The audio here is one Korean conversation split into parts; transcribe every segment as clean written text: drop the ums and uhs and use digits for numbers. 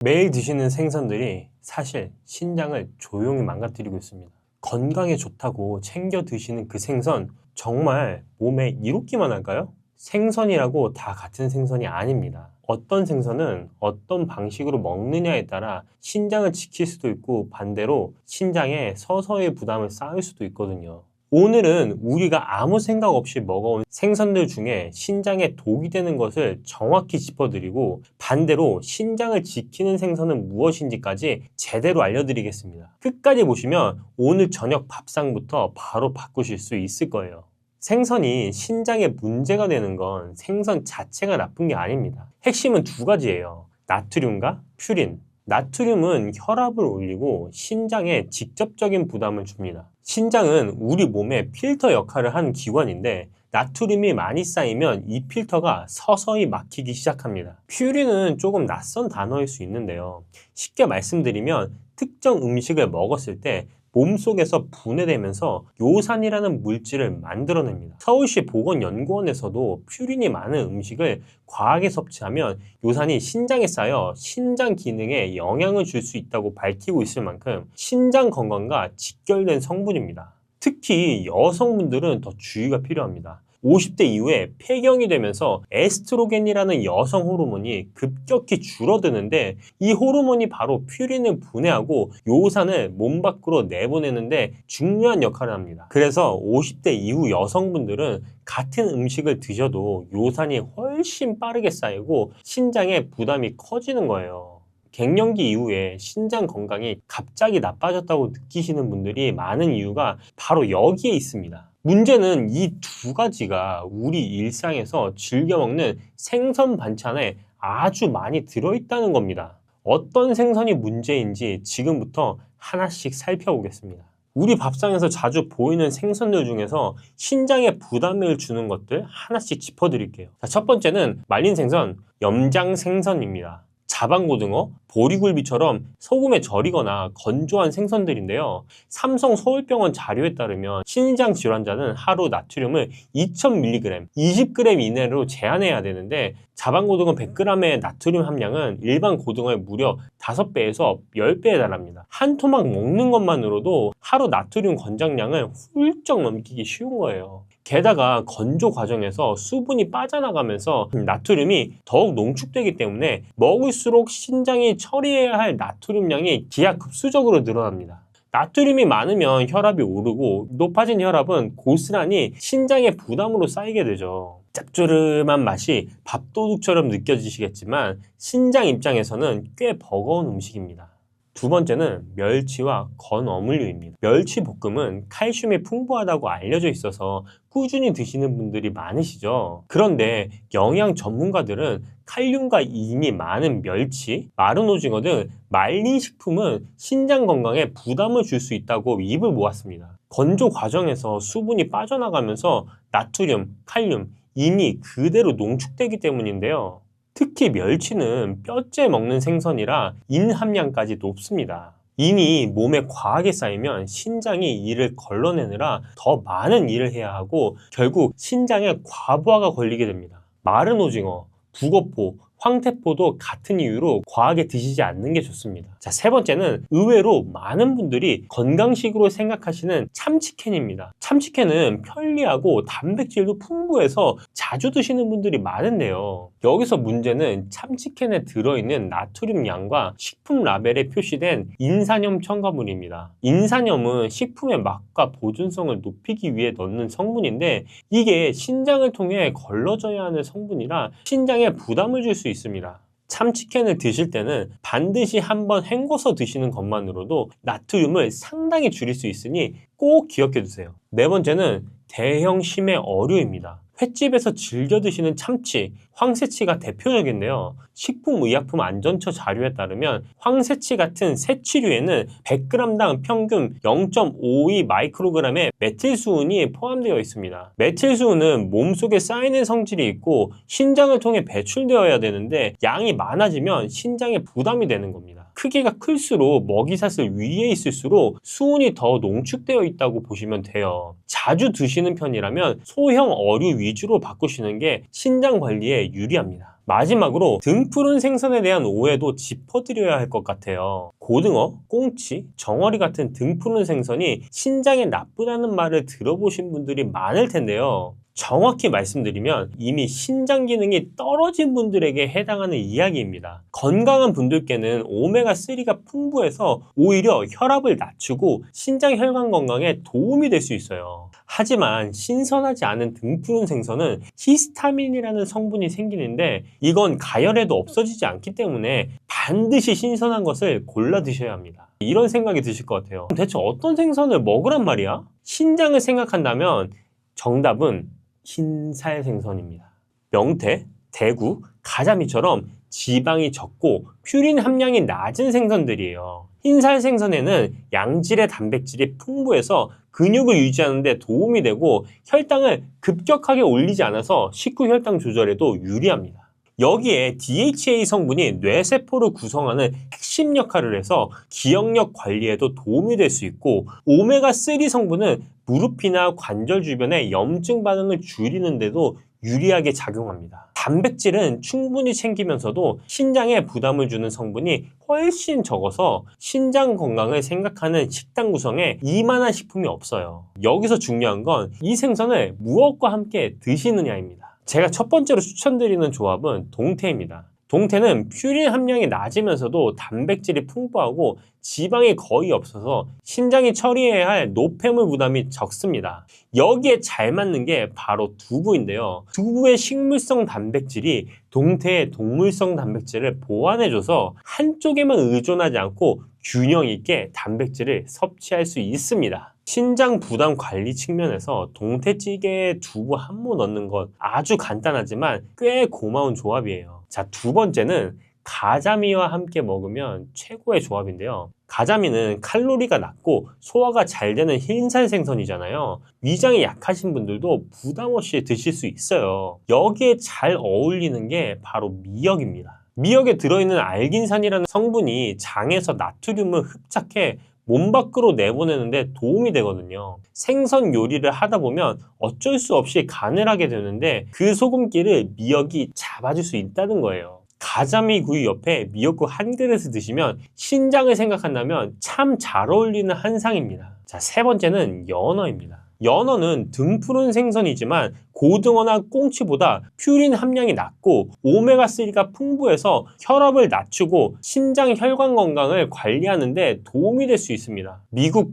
매일 드시는 생선들이 사실 신장을 조용히 망가뜨리고 있습니다. 건강에 좋다고 챙겨 드시는 그 생선 정말 몸에 이롭기만 할까요? 생선이라고 다 같은 생선이 아닙니다. 어떤 생선은 어떤 방식으로 먹느냐에 따라 신장을 지킬 수도 있고 반대로 신장에 서서히 부담을 쌓을 수도 있거든요. 오늘은 우리가 아무 생각 없이 먹어온 생선들 중에 신장에 독이 되는 것을 정확히 짚어드리고 반대로 신장을 지키는 생선은 무엇인지까지 제대로 알려드리겠습니다. 끝까지 보시면 오늘 저녁 밥상부터 바로 바꾸실 수 있을 거예요. 생선이 신장에 문제가 되는 건 생선 자체가 나쁜 게 아닙니다. 핵심은 두 가지예요. 나트륨과 퓨린. 나트륨은 혈압을 올리고 신장에 직접적인 부담을 줍니다. 신장은 우리 몸의 필터 역할을 하는 기관인데 나트륨이 많이 쌓이면 이 필터가 서서히 막히기 시작합니다. 퓨린은 조금 낯선 단어일 수 있는데요. 쉽게 말씀드리면 특정 음식을 먹었을 때 몸속에서 분해되면서 요산이라는 물질을 만들어냅니다. 서울시 보건연구원에서도 퓨린이 많은 음식을 과하게 섭취하면 요산이 신장에 쌓여 신장 기능에 영향을 줄 수 있다고 밝히고 있을 만큼 신장 건강과 직결된 성분입니다. 특히 여성분들은 더 주의가 필요합니다. 50대 이후에 폐경이 되면서 에스트로겐이라는 여성 호르몬이 급격히 줄어드는데 이 호르몬이 바로 퓨린을 분해하고 요산을 몸 밖으로 내보내는데 중요한 역할을 합니다. 그래서 50대 이후 여성분들은 같은 음식을 드셔도 요산이 훨씬 빠르게 쌓이고 신장에 부담이 커지는 거예요. 갱년기 이후에 신장 건강이 갑자기 나빠졌다고 느끼시는 분들이 많은 이유가 바로 여기에 있습니다. 문제는 이 두 가지가 우리 일상에서 즐겨 먹는 생선 반찬에 아주 많이 들어있다는 겁니다. 어떤 생선이 문제인지 지금부터 하나씩 살펴보겠습니다. 우리 밥상에서 자주 보이는 생선들 중에서 신장에 부담을 주는 것들 하나씩 짚어드릴게요. 첫 번째는 말린 생선, 염장 생선입니다. 자반고등어, 보리굴비처럼 소금에 절이거나 건조한 생선들인데요. 삼성 서울병원 자료에 따르면 신장 질환자는 하루 나트륨을 2000mg, 20g 이내로 제한해야 되는데 자반고등어 100g의 나트륨 함량은 일반 고등어의 무려 5배에서 10배에 달합니다. 한 토막 먹는 것만으로도 하루 나트륨 권장량을 훌쩍 넘기기 쉬운 거예요. 게다가 건조 과정에서 수분이 빠져나가면서 나트륨이 더욱 농축되기 때문에 먹을수록 신장이 처리해야 할 나트륨량이 기하급수적으로 늘어납니다. 나트륨이 많으면 혈압이 오르고 높아진 혈압은 고스란히 신장의 부담으로 쌓이게 되죠. 짭조름한 맛이 밥도둑처럼 느껴지시겠지만 신장 입장에서는 꽤 버거운 음식입니다. 두 번째는 멸치와 건어물류입니다. 멸치 볶음은 칼슘이 풍부하다고 알려져 있어서 꾸준히 드시는 분들이 많으시죠. 그런데 영양 전문가들은 칼륨과 인이 많은 멸치, 마른 오징어 등 말린 식품은 신장 건강에 부담을 줄 수 있다고 입을 모았습니다. 건조 과정에서 수분이 빠져나가면서 나트륨, 칼륨, 인이 그대로 농축되기 때문인데요. 특히 멸치는 뼈째 먹는 생선이라 인 함량까지 높습니다. 인이 몸에 과하게 쌓이면 신장이 이를 걸러내느라 더 많은 일을 해야 하고 결국 신장에 과부하가 걸리게 됩니다. 마른 오징어, 북어포, 황태포도 같은 이유로 과하게 드시지 않는 게 좋습니다. 자, 세 번째는 의외로 많은 분들이 건강식으로 생각하시는 참치캔입니다. 참치캔은 편리하고 단백질도 풍부해서 자주 드시는 분들이 많은데요. 여기서 문제는 참치캔에 들어있는 나트륨 양과 식품 라벨에 표시된 인산염 첨가물입니다. 인산염은 식품의 맛과 보존성을 높이기 위해 넣는 성분인데 이게 신장을 통해 걸러져야 하는 성분이라 신장에 부담을 줄 수 있습니다. 참치캔을 드실 때는 반드시 한번 헹궈서 드시는 것만으로도 나트륨을 상당히 줄일 수 있으니 꼭 기억해 두세요. 네 번째는 대형 심해 어류입니다. 횟집에서 즐겨 드시는 참치, 황새치가 대표적인데요. 식품의약품안전처 자료에 따르면 황새치 같은 새치류에는 100g당 평균 0.52 마이크로그램의 메틸수은이 포함되어 있습니다. 메틸수은은 몸속에 쌓이는 성질이 있고 신장을 통해 배출되어야 되는데 양이 많아지면 신장에 부담이 되는 겁니다. 크기가 클수록 먹이사슬 위에 있을수록 수은이 더 농축되어 있다고 보시면 돼요. 자주 드시는 편이라면 소형 어류 위 위주로 바꾸시는 게 신장 관리에 유리합니다. 마지막으로 등푸른 생선에 대한 오해도 짚어드려야 할 것 같아요. 고등어, 꽁치, 정어리 같은 등푸른 생선이 신장에 나쁘다는 말을 들어보신 분들이 많을 텐데요. 정확히 말씀드리면 이미 신장 기능이 떨어진 분들에게 해당하는 이야기입니다. 건강한 분들께는 오메가3가 풍부해서 오히려 혈압을 낮추고 신장 혈관 건강에 도움이 될 수 있어요. 하지만 신선하지 않은 등푸른 생선은 히스타민이라는 성분이 생기는데 이건 가열해도 없어지지 않기 때문에 반드시 신선한 것을 골라 드셔야 합니다. 이런 생각이 드실 것 같아요. 대체 어떤 생선을 먹으란 말이야? 신장을 생각한다면 정답은 흰살 생선입니다. 명태, 대구, 가자미처럼 지방이 적고 퓨린 함량이 낮은 생선들이에요. 흰살 생선에는 양질의 단백질이 풍부해서 근육을 유지하는 데 도움이 되고 혈당을 급격하게 올리지 않아서 식후 혈당 조절에도 유리합니다. 여기에 DHA 성분이 뇌세포를 구성하는 핵심 역할을 해서 기억력 관리에도 도움이 될 수 있고 오메가3 성분은 무릎이나 관절 주변의 염증 반응을 줄이는 데도 유리하게 작용합니다. 단백질은 충분히 챙기면서도 신장에 부담을 주는 성분이 훨씬 적어서 신장 건강을 생각하는 식단 구성에 이만한 식품이 없어요. 여기서 중요한 건 이 생선을 무엇과 함께 드시느냐입니다. 제가 첫 번째로 추천드리는 조합은 동태입니다. 동태는 퓨린 함량이 낮으면서도 단백질이 풍부하고 지방이 거의 없어서 신장이 처리해야 할 노폐물 부담이 적습니다. 여기에 잘 맞는 게 바로 두부인데요. 두부의 식물성 단백질이 동태의 동물성 단백질을 보완해줘서 한쪽에만 의존하지 않고 균형 있게 단백질을 섭취할 수 있습니다. 신장 부담 관리 측면에서 동태찌개에 두부 한 모 넣는 것 아주 간단하지만 꽤 고마운 조합이에요. 자, 두 번째는 가자미와 함께 먹으면 최고의 조합인데요. 가자미는 칼로리가 낮고 소화가 잘 되는 흰살 생선이잖아요. 위장이 약하신 분들도 부담 없이 드실 수 있어요. 여기에 잘 어울리는 게 바로 미역입니다. 미역에 들어있는 알긴산이라는 성분이 장에서 나트륨을 흡착해 몸 밖으로 내보내는데 도움이 되거든요. 생선 요리를 하다 보면 어쩔 수 없이 간을 하게 되는데 그 소금기를 미역이 잡아줄 수 있다는 거예요. 가자미 구이 옆에 미역국 한 그릇을 드시면 신장을 생각한다면 참 잘 어울리는 한상입니다. 자, 세 번째는 연어입니다. 연어는 등푸른 생선이지만 고등어나 꽁치보다 퓨린 함량이 낮고 오메가3가 풍부해서 혈압을 낮추고 신장 혈관 건강을 관리하는 데 도움이 될 수 있습니다. 미국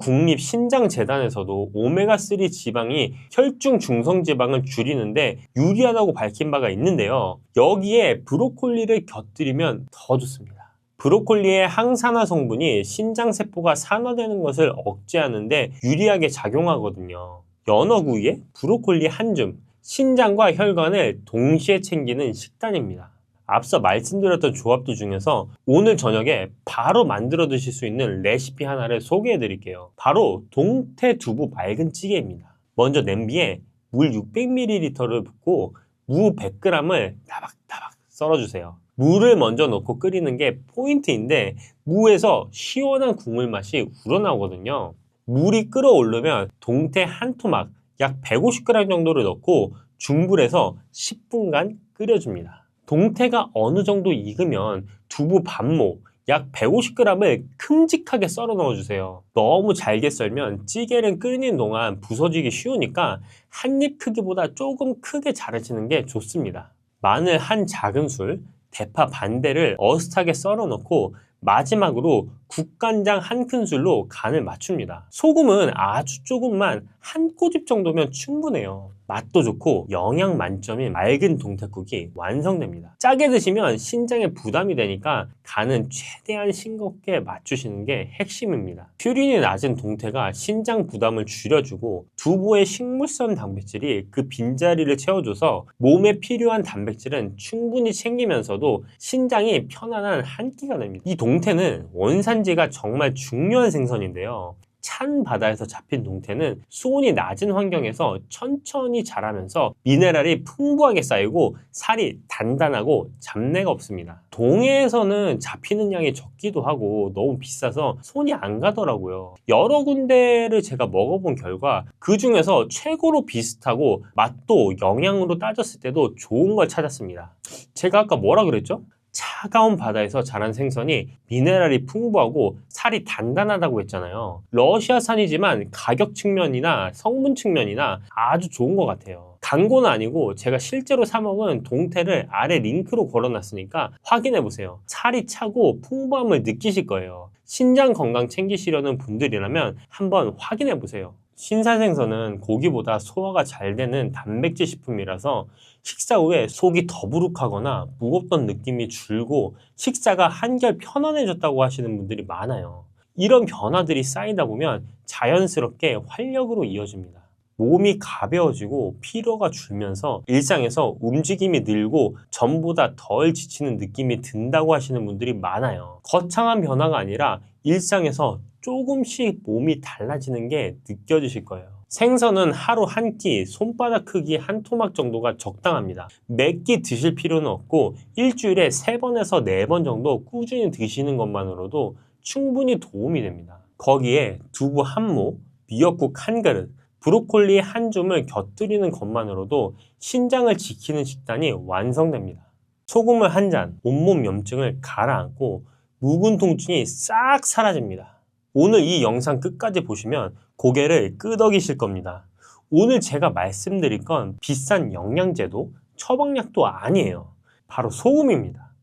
국립신장재단에서도 오메가3 지방이 혈중 중성지방을 줄이는데 유리하다고 밝힌 바가 있는데요. 여기에 브로콜리를 곁들이면 더 좋습니다. 브로콜리의 항산화 성분이 신장세포가 산화되는 것을 억제하는데 유리하게 작용하거든요. 연어구이에 브로콜리 한 줌, 신장과 혈관을 동시에 챙기는 식단입니다. 앞서 말씀드렸던 조합들 중에서 오늘 저녁에 바로 만들어 드실 수 있는 레시피 하나를 소개해 드릴게요. 바로 동태 두부 맑은 찌개입니다. 먼저 냄비에 물 600ml를 붓고 무 100g을 다박다박 썰어주세요. 물을 먼저 넣고 끓이는 게 포인트인데 무에서 시원한 국물 맛이 우러나오거든요. 물이 끓어오르면 동태 한 토막 약 150g 정도를 넣고 중불에서 10분간 끓여줍니다. 동태가 어느 정도 익으면 두부 반모 약 150g을 큼직하게 썰어 넣어주세요. 너무 잘게 썰면 찌개를 끓이는 동안 부서지기 쉬우니까 한 입 크기보다 조금 크게 자르시는 게 좋습니다. 마늘 한 작은술, 대파 반대를 어슷하게 썰어 넣고 마지막으로 국간장 한 큰술로 간을 맞춥니다. 소금은 아주 조금만 한 꼬집 정도면 충분해요. 맛도 좋고 영양 만점인 맑은 동태국이 완성됩니다. 짜게 드시면 신장에 부담이 되니까 간은 최대한 싱겁게 맞추시는 게 핵심입니다. 퓨린이 낮은 동태가 신장 부담을 줄여주고 두부의 식물성 단백질이 그 빈자리를 채워줘서 몸에 필요한 단백질은 충분히 챙기면서도 신장이 편안한 한 끼가 됩니다. 이 동태는 원산지가 정말 중요한 생선인데요. 찬 바다에서 잡힌 동태는 수온이 낮은 환경에서 천천히 자라면서 미네랄이 풍부하게 쌓이고 살이 단단하고 잡내가 없습니다. 동해에서는 잡히는 양이 적기도 하고 너무 비싸서 손이 안 가더라고요. 여러 군데를 제가 먹어본 결과 그 중에서 최고로 비슷하고 맛도 영양으로 따졌을 때도 좋은 걸 찾았습니다. 제가 아까 뭐라 그랬죠? 차가운 바다에서 자란 생선이 미네랄이 풍부하고 살이 단단하다고 했잖아요. 러시아산이지만 가격 측면이나 성분 측면이나 아주 좋은 것 같아요. 광고는 아니고 제가 실제로 사 먹은 동태를 아래 링크로 걸어놨으니까 확인해보세요. 살이 차고 풍부함을 느끼실 거예요. 신장 건강 챙기시려는 분들이라면 한번 확인해보세요. 신사생선은 고기보다 소화가 잘 되는 단백질 식품이라서 식사 후에 속이 더부룩하거나 무겁던 느낌이 줄고 식사가 한결 편안해졌다고 하시는 분들이 많아요. 이런 변화들이 쌓이다 보면 자연스럽게 활력으로 이어집니다. 몸이 가벼워지고 피로가 줄면서 일상에서 움직임이 늘고 전보다 덜 지치는 느낌이 든다고 하시는 분들이 많아요. 거창한 변화가 아니라 일상에서 조금씩 몸이 달라지는 게 느껴지실 거예요. 생선은 하루 한 끼, 손바닥 크기 한 토막 정도가 적당합니다. 몇 끼 드실 필요는 없고 일주일에 3번에서 4번 정도 꾸준히 드시는 것만으로도 충분히 도움이 됩니다. 거기에 두부 한 모, 미역국 한 그릇, 브로콜리 한 줌을 곁들이는 것만으로도 신장을 지키는 식단이 완성됩니다. 소금을 한 잔, 온몸 염증을 가라앉고 묵은 통증이 싹 사라집니다. 오늘 이 영상 끝까지 보시면 고개를 끄덕이실 겁니다. 오늘 제가 말씀드릴 건 비싼 영양제도 처방약도 아니에요. 바로 소금입니다.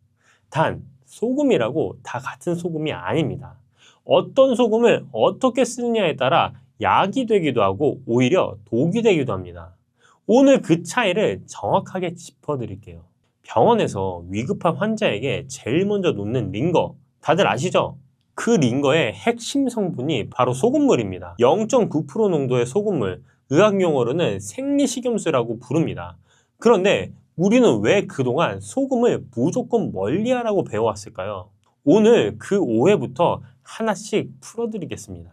단 소금이라고 다 같은 소금이 아닙니다. 어떤 소금을 어떻게 쓰느냐에 따라 약이 되기도 하고 오히려 독이 되기도 합니다. 오늘 그 차이를 정확하게 짚어드릴게요. 병원에서 위급한 환자에게 제일 먼저 놓는 링거 다들 아시죠? 그 링거의 핵심 성분이 바로 소금물입니다. 0.9% 농도의 소금물, 의학용어로는 생리식염수라고 부릅니다. 그런데 우리는 왜 그동안 소금을 무조건 멀리하라고 배워왔을까요? 오늘 그 오해부터 하나씩 풀어드리겠습니다.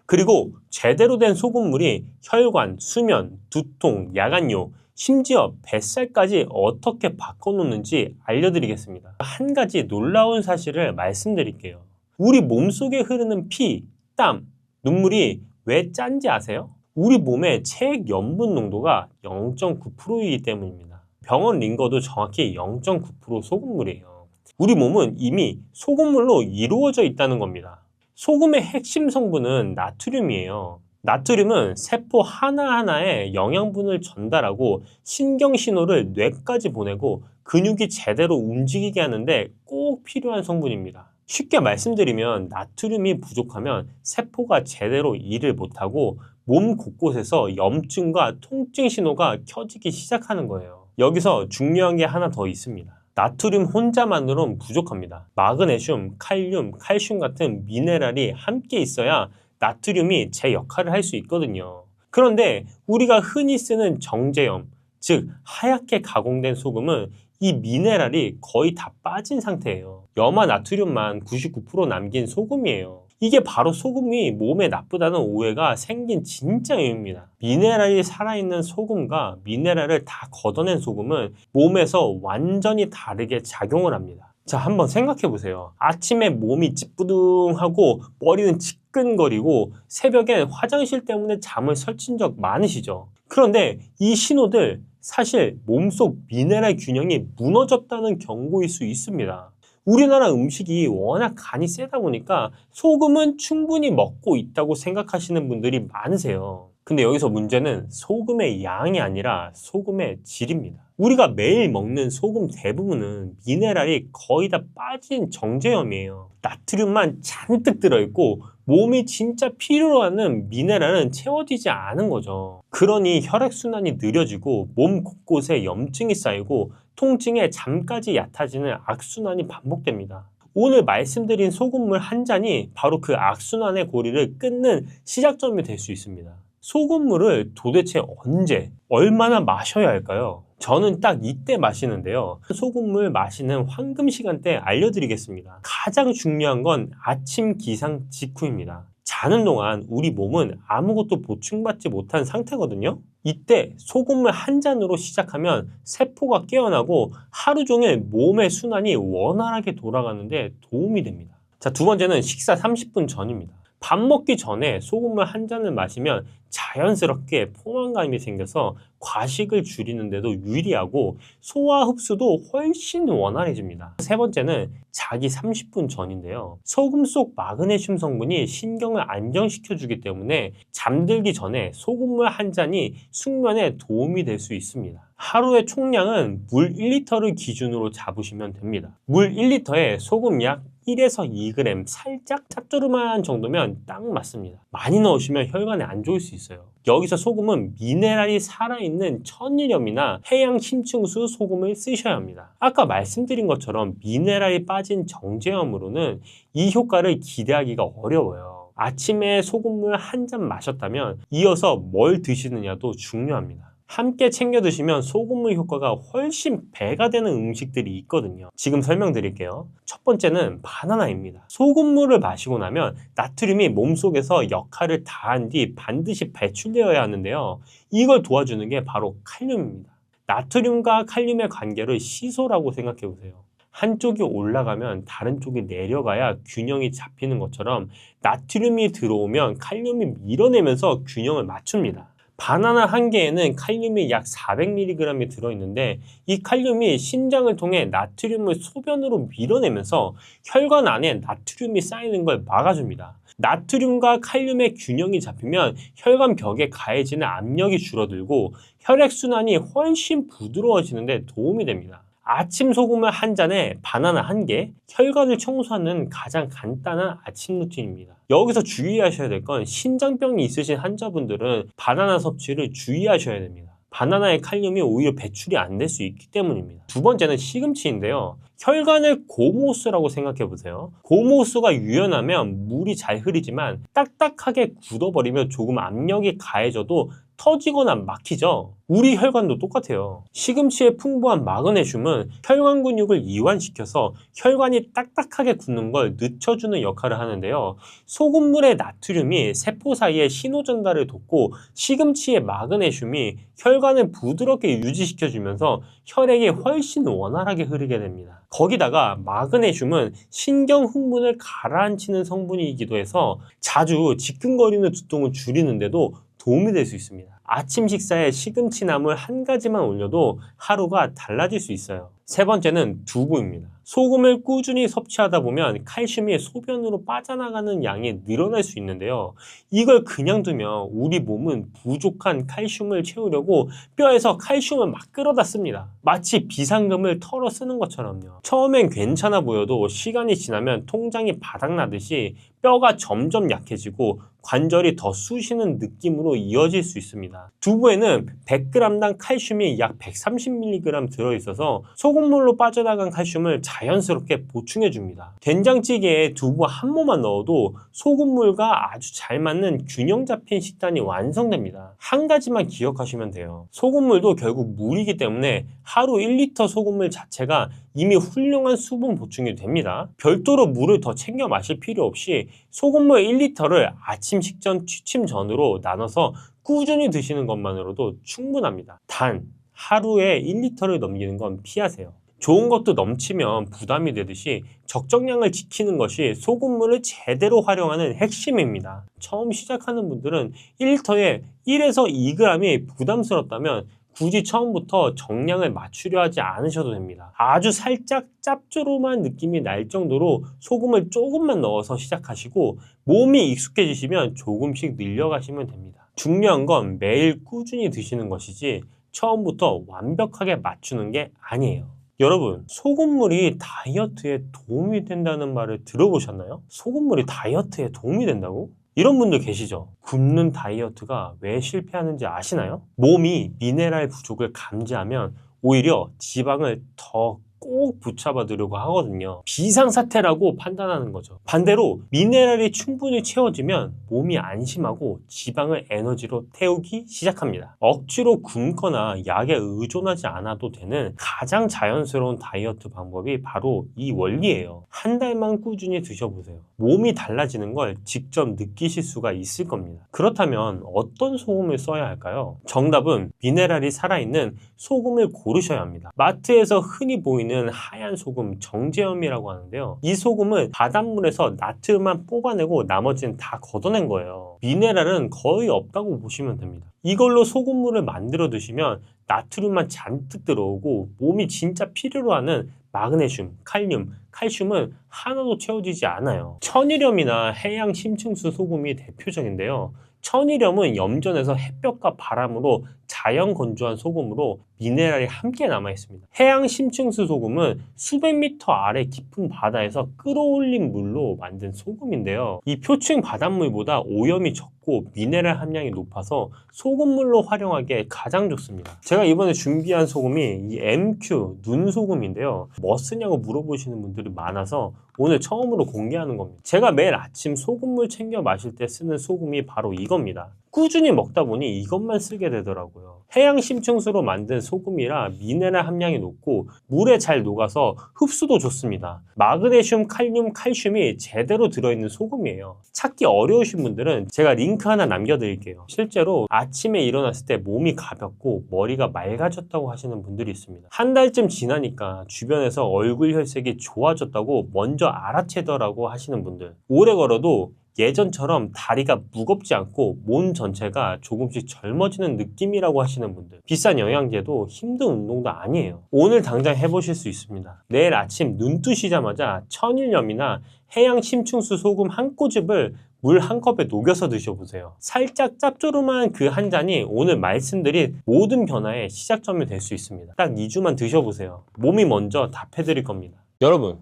그리고 제대로 된 소금물이 혈관, 수면, 두통, 야간요, 심지어 뱃살까지 어떻게 바꿔놓는지 알려드리겠습니다. 한 가지 놀라운 사실을 말씀드릴게요. 우리 몸속에 흐르는 피, 땀, 눈물이 왜 짠지 아세요? 우리 몸의 체액 염분 농도가 0.9%이기 때문입니다. 병원 링거도 정확히 0.9% 소금물이에요. 우리 몸은 이미 소금물로 이루어져 있다는 겁니다. 소금의 핵심 성분은 나트륨이에요. 나트륨은 세포 하나하나에 영양분을 전달하고 신경신호를 뇌까지 보내고 근육이 제대로 움직이게 하는데 꼭 필요한 성분입니다. 쉽게 말씀드리면 나트륨이 부족하면 세포가 제대로 일을 못하고 몸 곳곳에서 염증과 통증 신호가 켜지기 시작하는 거예요. 여기서 중요한 게 하나 더 있습니다. 나트륨 혼자만으로는 부족합니다. 마그네슘, 칼륨, 칼슘 같은 미네랄이 함께 있어야 나트륨이 제 역할을 할 수 있거든요. 그런데 우리가 흔히 쓰는 정제염, 즉 하얗게 가공된 소금은 이 미네랄이 거의 다 빠진 상태예요. 염화 나트륨만 99% 남긴 소금이에요. 이게 바로 소금이 몸에 나쁘다는 오해가 생긴 진짜 이유입니다. 미네랄이 살아있는 소금과 미네랄을 다 걷어낸 소금은 몸에서 완전히 다르게 작용을 합니다. 자, 한번 생각해 보세요. 아침에 몸이 찌뿌둥하고 머리는 지끈거리고 새벽엔 화장실 때문에 잠을 설친 적 많으시죠? 그런데 이 신호들 사실 몸속 미네랄 균형이 무너졌다는 경고일 수 있습니다. 우리나라 음식이 워낙 간이 세다 보니까 소금은 충분히 먹고 있다고 생각하시는 분들이 많으세요. 근데 여기서 문제는 소금의 양이 아니라 소금의 질입니다. 우리가 매일 먹는 소금 대부분은 미네랄이 거의 다 빠진 정제염이에요. 나트륨만 잔뜩 들어있고 몸이 진짜 필요로 하는 미네랄은 채워지지 않은 거죠. 그러니 혈액순환이 느려지고 몸 곳곳에 염증이 쌓이고 통증에 잠까지 얕아지는 악순환이 반복됩니다. 오늘 말씀드린 소금물 한 잔이 바로 그 악순환의 고리를 끊는 시작점이 될 수 있습니다. 소금물을 도대체 언제, 얼마나 마셔야 할까요? 저는 딱 이때 마시는데요. 소금물 마시는 황금 시간대 알려드리겠습니다. 가장 중요한 건 아침 기상 직후입니다. 자는 동안 우리 몸은 아무것도 보충받지 못한 상태거든요. 이때 소금물 한 잔으로 시작하면 세포가 깨어나고 하루 종일 몸의 순환이 원활하게 돌아가는데 도움이 됩니다. 자, 두 번째는 식사 30분 전입니다. 밥 먹기 전에 소금물 한 잔을 마시면 자연스럽게 포만감이 생겨서 과식을 줄이는 데도 유리하고 소화 흡수도 훨씬 원활해집니다. 세 번째는 자기 30분 전인데요. 소금 속 마그네슘 성분이 신경을 안정시켜주기 때문에 잠들기 전에 소금물 한 잔이 숙면에 도움이 될 수 있습니다. 하루의 총량은 물 1리터를 기준으로 잡으시면 됩니다. 물 1리터에 소금 약 1에서 2g 살짝 짭조름한 정도면 딱 맞습니다. 많이 넣으시면 혈관에 안 좋을 수 있어요. 여기서 소금은 미네랄이 살아있는 천일염이나 해양 심층수 소금을 쓰셔야 합니다. 아까 말씀드린 것처럼 미네랄이 빠진 정제염으로는 이 효과를 기대하기가 어려워요. 아침에 소금물 한 잔 마셨다면 이어서 뭘 드시느냐도 중요합니다. 함께 챙겨 드시면 소금물 효과가 훨씬 배가 되는 음식들이 있거든요. 지금 설명드릴게요. 첫 번째는 바나나입니다. 소금물을 마시고 나면 나트륨이 몸속에서 역할을 다한 뒤 반드시 배출되어야 하는데요. 이걸 도와주는 게 바로 칼륨입니다. 나트륨과 칼륨의 관계를 시소라고 생각해 보세요. 한쪽이 올라가면 다른 쪽이 내려가야 균형이 잡히는 것처럼 나트륨이 들어오면 칼륨이 밀어내면서 균형을 맞춥니다. 바나나 한 개에는 칼륨이 약 400mg이 들어있는데 이 칼륨이 신장을 통해 나트륨을 소변으로 밀어내면서 혈관 안에 나트륨이 쌓이는 걸 막아줍니다. 나트륨과 칼륨의 균형이 잡히면 혈관 벽에 가해지는 압력이 줄어들고 혈액순환이 훨씬 부드러워지는 데 도움이 됩니다. 아침 소금을 한 잔에 바나나 한 개, 혈관을 청소하는 가장 간단한 아침 루틴입니다. 여기서 주의하셔야 될 건 신장병이 있으신 환자분들은 바나나 섭취를 주의하셔야 됩니다. 바나나의 칼륨이 오히려 배출이 안 될 수 있기 때문입니다. 두 번째는 시금치인데요. 혈관을 고무호스라고 생각해 보세요. 고무호스가 유연하면 물이 잘 흐르지만 딱딱하게 굳어버리면 조금 압력이 가해져도 터지거나 막히죠. 우리 혈관도 똑같아요. 시금치의 풍부한 마그네슘은 혈관 근육을 이완시켜서 혈관이 딱딱하게 굳는 걸 늦춰주는 역할을 하는데요. 소금물의 나트륨이 세포 사이에 신호 전달을 돕고 시금치의 마그네슘이 혈관을 부드럽게 유지시켜주면서 혈액이 훨씬 원활하게 흐르게 됩니다. 거기다가 마그네슘은 신경 흥분을 가라앉히는 성분이기도 해서 자주 지끈거리는 두통을 줄이는데도 도움이 될 수 있습니다. 아침 식사에 시금치 나물 한 가지만 올려도 하루가 달라질 수 있어요. 세 번째는 두부입니다. 소금을 꾸준히 섭취하다 보면 칼슘이 소변으로 빠져나가는 양이 늘어날 수 있는데요. 이걸 그냥 두면 우리 몸은 부족한 칼슘을 채우려고 뼈에서 칼슘을 막 끌어다 씁니다. 마치 비상금을 털어 쓰는 것처럼요. 처음엔 괜찮아 보여도 시간이 지나면 통장이 바닥나듯이 뼈가 점점 약해지고 관절이 더 쑤시는 느낌으로 이어질 수 있습니다. 두부에는 100g당 칼슘이 약 130mg 들어있어서 소금물로 빠져나간 칼슘을 자연스럽게 보충해줍니다. 된장찌개에 두부 한 모만 넣어도 소금물과 아주 잘 맞는 균형 잡힌 식단이 완성됩니다. 한 가지만 기억하시면 돼요. 소금물도 결국 물이기 때문에 하루 1리터 소금물 자체가 이미 훌륭한 수분 보충이 됩니다. 별도로 물을 더 챙겨 마실 필요 없이 소금물 1리터를 아침 식전, 취침 전으로 나눠서 꾸준히 드시는 것만으로도 충분합니다. 단, 하루에 1리터를 넘기는 건 피하세요. 좋은 것도 넘치면 부담이 되듯이 적정량을 지키는 것이 소금물을 제대로 활용하는 핵심입니다. 처음 시작하는 분들은 1리터에 1에서 2g이 부담스럽다면 굳이 처음부터 정량을 맞추려 하지 않으셔도 됩니다. 아주 살짝 짭조름한 느낌이 날 정도로 소금을 조금만 넣어서 시작하시고 몸이 익숙해지시면 조금씩 늘려가시면 됩니다. 중요한 건 매일 꾸준히 드시는 것이지 처음부터 완벽하게 맞추는 게 아니에요. 여러분, 소금물이 다이어트에 도움이 된다는 말을 들어보셨나요? 소금물이 다이어트에 도움이 된다고? 이런 분들 계시죠? 굶는 다이어트가 왜 실패하는지 아시나요? 몸이 미네랄 부족을 감지하면 오히려 지방을 더 꼭 붙잡아 두려고 하거든요. 비상사태라고 판단하는 거죠. 반대로 미네랄이 충분히 채워지면 몸이 안심하고 지방을 에너지로 태우기 시작합니다. 억지로 굶거나 약에 의존하지 않아도 되는 가장 자연스러운 다이어트 방법이 바로 이 원리예요. 한 달만 꾸준히 드셔보세요. 몸이 달라지는 걸 직접 느끼실 수가 있을 겁니다. 그렇다면 어떤 소금을 써야 할까요? 정답은 미네랄이 살아있는 소금을 고르셔야 합니다. 마트에서 흔히 보이는 하얀 소금 정제염이라고 하는데요. 이 소금은 바닷물에서 나트륨만 뽑아내고 나머지는 다 걷어낸 거예요. 미네랄은 거의 없다고 보시면 됩니다. 이걸로 소금물을 만들어 드시면 나트륨만 잔뜩 들어오고 몸이 진짜 필요로 하는 마그네슘, 칼륨, 칼슘은 하나도 채워지지 않아요. 천일염이나 해양 심층수 소금이 대표적인데요. 천일염은 염전에서 햇볕과 바람으로 자연 건조한 소금으로 미네랄이 함께 남아 있습니다. 해양 심층수 소금은 수백 미터 아래 깊은 바다에서 끌어올린 물로 만든 소금인데요. 이 표층 바닷물보다 오염이 적고 미네랄 함량이 높아서 소금물로 활용하기에 가장 좋습니다. 제가 이번에 준비한 소금이 이 MQ 눈소금인데요. 뭐 쓰냐고 물어보시는 분들이 많아서 오늘 처음으로 공개하는 겁니다. 제가 매일 아침 소금물 챙겨 마실 때 쓰는 소금이 바로 이겁니다. 꾸준히 먹다 보니 이것만 쓰게 되더라고요. 해양 심층수로 만든 소금이라 미네랄 함량이 높고 물에 잘 녹아서 흡수도 좋습니다. 마그네슘, 칼륨, 칼슘이 제대로 들어있는 소금이에요. 찾기 어려우신 분들은 제가 링크 하나 남겨드릴게요. 실제로 아침에 일어났을 때 몸이 가볍고 머리가 맑아졌다고 하시는 분들이 있습니다. 한 달쯤 지나니까 주변에서 얼굴 혈색이 좋아졌다고 먼저 알아채더라고 하시는 분들, 오래 걸어도 예전처럼 다리가 무겁지 않고 몸 전체가 조금씩 젊어지는 느낌이라고 하시는 분들, 비싼 영양제도 힘든 운동도 아니에요. 오늘 당장 해보실 수 있습니다. 내일 아침 눈 뜨시자마자 천일염이나 해양 심층수 소금 한 꼬집을 물 한 컵에 녹여서 드셔보세요. 살짝 짭조름한 그 한 잔이 오늘 말씀드린 모든 변화의 시작점이 될 수 있습니다. 딱 2주만 드셔보세요. 몸이 먼저 답해드릴 겁니다. 여러분,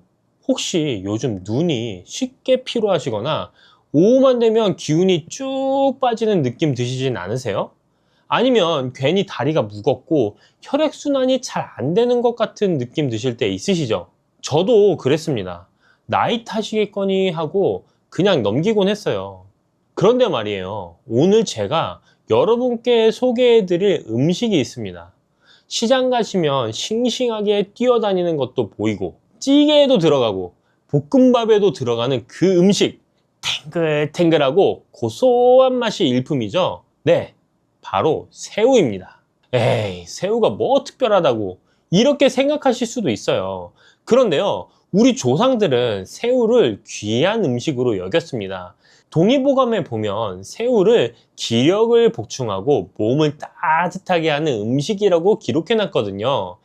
혹시 요즘 눈이 쉽게 피로하시거나 오후만 되면 기운이 쭉 빠지는 느낌 드시진 않으세요? 아니면 괜히 다리가 무겁고 혈액순환이 잘 안 되는 것 같은 느낌 드실 때 있으시죠? 저도 그랬습니다. 나이 탓이겠거니 하고 그냥 넘기곤 했어요. 그런데 말이에요. 오늘 제가 여러분께 소개해드릴 음식이 있습니다. 시장 가시면 싱싱하게 뛰어다니는 것도 보이고 찌개에도 들어가고 볶음밥에도 들어가는 그 음식, 탱글탱글하고 고소한 맛이 일품이죠. 네, 바로 새우입니다. 에이, 새우가 뭐 특별하다고 이렇게 생각하실 수도 있어요. 그런데요, 우리 조상들은 새우를 귀한 음식으로 여겼습니다. 동의보감에 보면 새우를 기력을 보충하고 몸을 따뜻하게 하는 음식이라고 기록해놨거든요.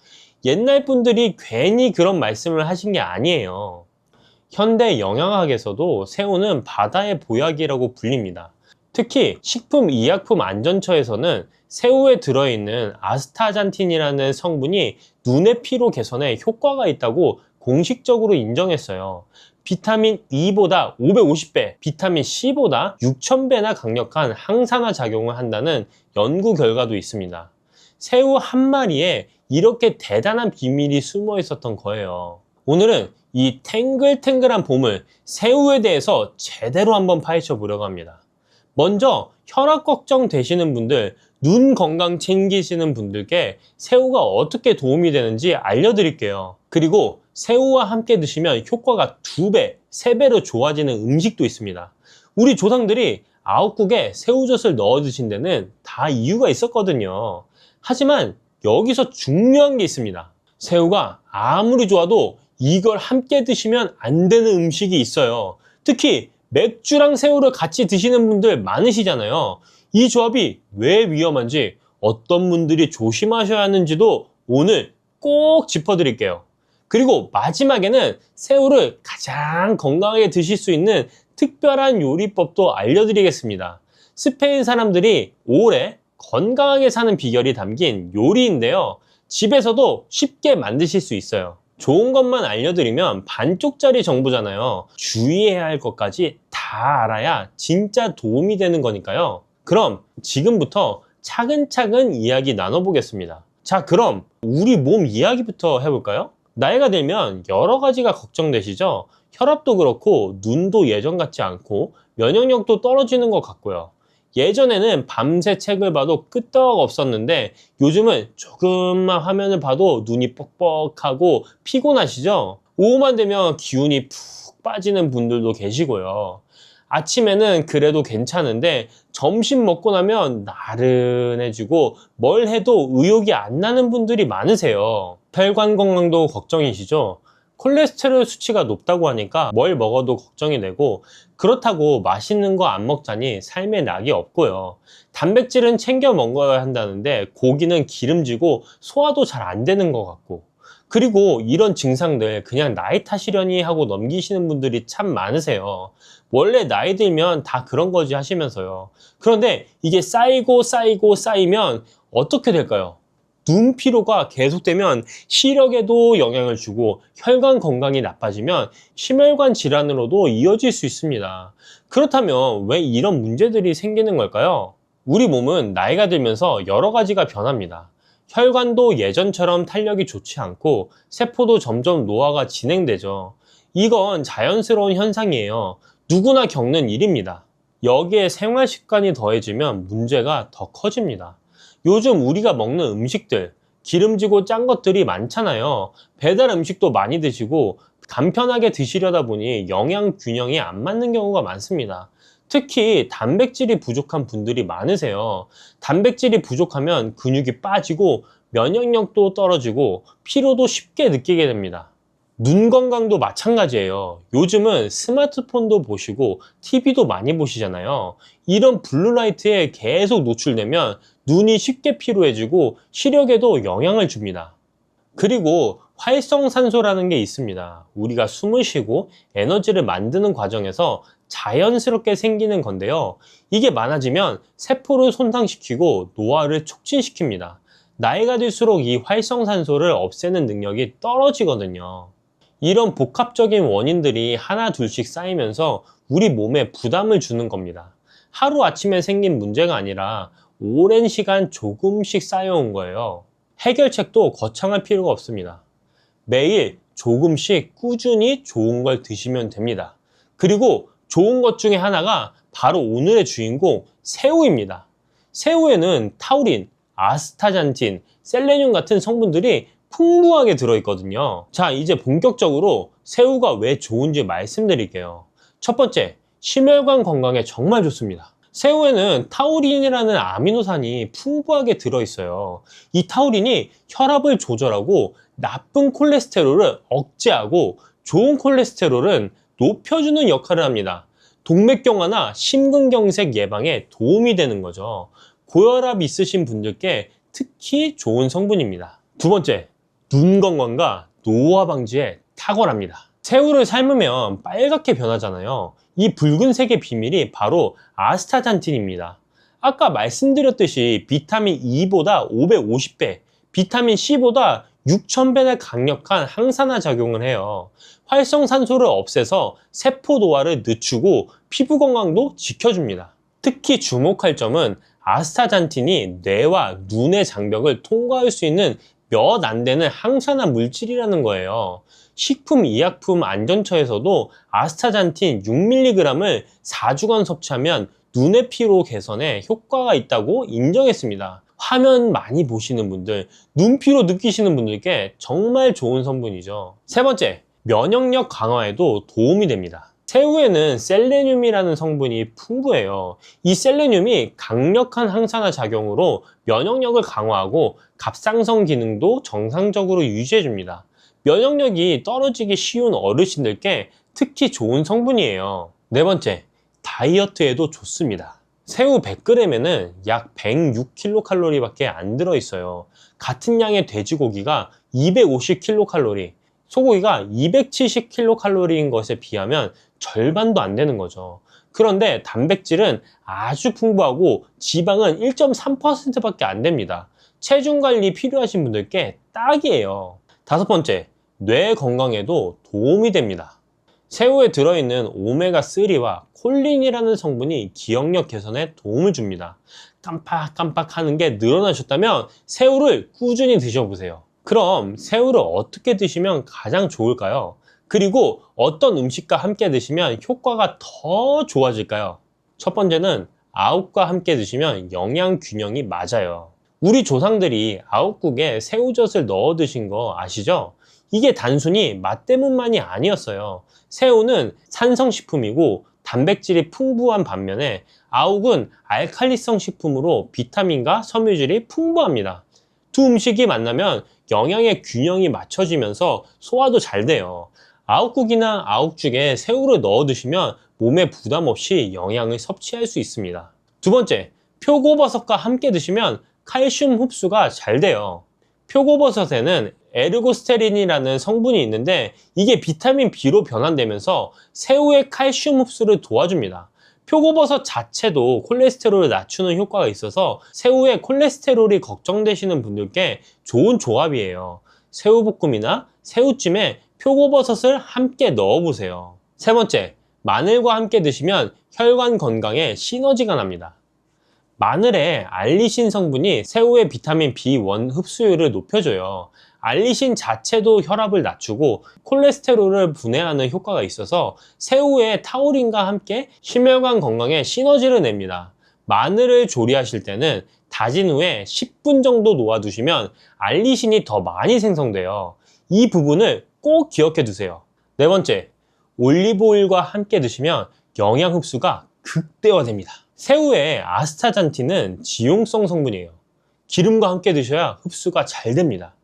옛날 분들이 괜히 그런 말씀을 하신 게 아니에요. 현대 영양학에서도 새우는 바다의 보약이라고 불립니다. 특히 식품의약품안전처에서는 새우에 들어있는 아스타잔틴이라는 성분이 눈의 피로 개선에 효과가 있다고 공식적으로 인정했어요. 비타민 E보다 550배, 비타민 C보다 6000배나 강력한 항산화 작용을 한다는 연구 결과도 있습니다. 새우 한 마리에 이렇게 대단한 비밀이 숨어 있었던 거예요. 오늘은 이 탱글탱글한 보물, 새우에 대해서 제대로 한번 파헤쳐 보려고 합니다. 먼저 혈압 걱정 되시는 분들, 눈 건강 챙기시는 분들께 새우가 어떻게 도움이 되는지 알려드릴게요. 그리고 새우와 함께 드시면 효과가 2배, 3배로 좋아지는 음식도 있습니다. 우리 조상들이 아욱국에 새우젓을 넣어 드신 데는 다 이유가 있었거든요. 하지만 여기서 중요한 게 있습니다. 새우가 아무리 좋아도 이걸 함께 드시면 안 되는 음식이 있어요. 특히 맥주랑 새우를 같이 드시는 분들 많으시잖아요. 이 조합이 왜 위험한지, 어떤 분들이 조심하셔야 하는지도 오늘 꼭 짚어드릴게요. 그리고 마지막에는 새우를 가장 건강하게 드실 수 있는 특별한 요리법도 알려드리겠습니다. 스페인 사람들이 오래 건강하게 사는 비결이 담긴 요리인데요. 집에서도 쉽게 만드실 수 있어요. 좋은 것만 알려드리면 반쪽짜리 정보잖아요. 주의해야 할 것까지 다 알아야 진짜 도움이 되는 거니까요. 그럼 지금부터 차근차근 이야기 나눠보겠습니다. 자, 그럼 우리 몸 이야기부터 해볼까요? 나이가 들면 여러 가지가 걱정되시죠? 혈압도 그렇고 눈도 예전 같지 않고 면역력도 떨어지는 것 같고요. 예전에는 밤새 책을 봐도 끄떡 없었는데 요즘은 조금만 화면을 봐도 눈이 뻑뻑하고 피곤하시죠? 오후만 되면 기운이 푹 빠지는 분들도 계시고요. 아침에는 그래도 괜찮은데 점심 먹고 나면 나른해지고 뭘 해도 의욕이 안 나는 분들이 많으세요. 혈관 건강도 걱정이시죠? 콜레스테롤 수치가 높다고 하니까 뭘 먹어도 걱정이 되고, 그렇다고 맛있는 거 안 먹자니 삶에 낙이 없고요. 단백질은 챙겨 먹어야 한다는데 고기는 기름지고 소화도 잘 안 되는 것 같고, 그리고 이런 증상들 그냥 나이 탓이려니 하고 넘기시는 분들이 참 많으세요. 원래 나이 들면 다 그런 거지 하시면서요. 그런데 이게 쌓이면 어떻게 될까요? 눈 피로가 계속되면 시력에도 영향을 주고 혈관 건강이 나빠지면 심혈관 질환으로도 이어질 수 있습니다. 그렇다면 왜 이런 문제들이 생기는 걸까요? 우리 몸은 나이가 들면서 여러 가지가 변합니다. 혈관도 예전처럼 탄력이 좋지 않고 세포도 점점 노화가 진행되죠. 이건 자연스러운 현상이에요. 누구나 겪는 일입니다. 여기에 생활 습관이 더해지면 문제가 더 커집니다. 요즘 우리가 먹는 음식들, 기름지고 짠 것들이 많잖아요. 배달 음식도 많이 드시고 간편하게 드시려다 보니 영양 균형이 안 맞는 경우가 많습니다. 특히 단백질이 부족한 분들이 많으세요. 단백질이 부족하면 근육이 빠지고 면역력도 떨어지고 피로도 쉽게 느끼게 됩니다. 눈 건강도 마찬가지예요. 요즘은 스마트폰도 보시고 TV도 많이 보시잖아요. 이런 블루라이트에 계속 노출되면 눈이 쉽게 피로해지고 시력에도 영향을 줍니다. 그리고 활성산소라는 게 있습니다. 우리가 숨을 쉬고 에너지를 만드는 과정에서 자연스럽게 생기는 건데요. 이게 많아지면 세포를 손상시키고 노화를 촉진시킵니다. 나이가 들수록 이 활성산소를 없애는 능력이 떨어지거든요. 이런 복합적인 원인들이 하나 둘씩 쌓이면서 우리 몸에 부담을 주는 겁니다. 하루아침에 생긴 문제가 아니라 오랜 시간 조금씩 쌓여온 거예요. 해결책도 거창할 필요가 없습니다. 매일 조금씩 꾸준히 좋은 걸 드시면 됩니다. 그리고 좋은 것 중에 하나가 바로 오늘의 주인공 새우입니다. 새우에는 타우린, 아스타잔틴, 셀레늄 같은 성분들이 풍부하게 들어있거든요. 자, 이제 본격적으로 새우가 왜 좋은지 말씀드릴게요. 첫 번째, 심혈관 건강에 정말 좋습니다. 새우에는 타우린이라는 아미노산이 풍부하게 들어있어요. 이 타우린이 혈압을 조절하고 나쁜 콜레스테롤을 억제하고 좋은 콜레스테롤은 높여주는 역할을 합니다. 동맥경화나 심근경색 예방에 도움이 되는 거죠. 고혈압 있으신 분들께 특히 좋은 성분입니다. 두 번째, 눈 건강과 노화 방지에 탁월합니다. 새우를 삶으면 빨갛게 변하잖아요. 이 붉은색의 비밀이 바로 아스타잔틴입니다. 아까 말씀드렸듯이 비타민 E보다 550배, 비타민 C보다 6000배나 강력한 항산화 작용을 해요. 활성산소를 없애서 세포 노화를 늦추고 피부 건강도 지켜줍니다. 특히 주목할 점은 아스타잔틴이 뇌와 눈의 장벽을 통과할 수 있는 몇 안 되는 항산화 물질이라는 거예요. 식품의약품안전처에서도 아스타잔틴 6mg을 4주간 섭취하면 눈의 피로 개선에 효과가 있다고 인정했습니다. 화면 많이 보시는 분들, 눈피로 느끼시는 분들께 정말 좋은 성분이죠. 세 번째, 면역력 강화에도 도움이 됩니다. 새우에는 셀레늄이라는 성분이 풍부해요. 이 셀레늄이 강력한 항산화 작용으로 면역력을 강화하고 갑상선 기능도 정상적으로 유지해줍니다. 면역력이 떨어지기 쉬운 어르신들께 특히 좋은 성분이에요. 네 번째, 다이어트에도 좋습니다. 새우 100g에는 약 106kcal 밖에 안 들어있어요. 같은 양의 돼지고기가 250kcal, 소고기가 270kcal인 것에 비하면 절반도 안 되는 거죠. 그런데 단백질은 아주 풍부하고 지방은 1.3%밖에 안 됩니다. 체중 관리 필요하신 분들께 딱이에요. 다섯 번째, 뇌 건강에도 도움이 됩니다. 새우에 들어있는 오메가3와 콜린이라는 성분이 기억력 개선에 도움을 줍니다. 깜빡깜빡 하는 게 늘어나셨다면 새우를 꾸준히 드셔보세요. 그럼 새우를 어떻게 드시면 가장 좋을까요? 그리고 어떤 음식과 함께 드시면 효과가 더 좋아질까요? 첫 번째는 아욱과 함께 드시면 영양 균형이 맞아요. 우리 조상들이 아욱국에 새우젓을 넣어 드신 거 아시죠? 이게 단순히 맛 때문만이 아니었어요. 새우는 산성식품이고 단백질이 풍부한 반면에 아욱은 알칼리성 식품으로 비타민과 섬유질이 풍부합니다. 두 음식이 만나면 영양의 균형이 맞춰지면서 소화도 잘 돼요. 아욱국이나 아욱죽에 새우를 넣어 드시면 몸에 부담 없이 영양을 섭취할 수 있습니다. 두 번째, 표고버섯과 함께 드시면 칼슘 흡수가 잘 돼요. 표고버섯에는 에르고스테린이라는 성분이 있는데 이게 비타민 B로 변환되면서 새우의 칼슘 흡수를 도와줍니다. 표고버섯 자체도 콜레스테롤을 낮추는 효과가 있어서 새우의 콜레스테롤이 걱정되시는 분들께 좋은 조합이에요. 새우볶음이나 새우찜에 표고버섯을 함께 넣어보세요. 세 번째, 마늘과 함께 드시면 혈관 건강에 시너지가 납니다. 마늘의 알리신 성분이 새우의 비타민 B1 흡수율을 높여줘요. 알리신 자체도 혈압을 낮추고 콜레스테롤을 분해하는 효과가 있어서 새우의 타우린과 함께 심혈관 건강에 시너지를 냅니다. 마늘을 조리하실 때는 다진 후에 10분 정도 놓아두시면 알리신이 더 많이 생성돼요. 이 부분을 꼭 기억해 두세요. 네 번째, 올리브오일과 함께 드시면 영양 흡수가 극대화됩니다. 새우의 아스타잔틴은 지용성 성분이에요. 기름과 함께 드셔야 흡수가 잘 됩니다.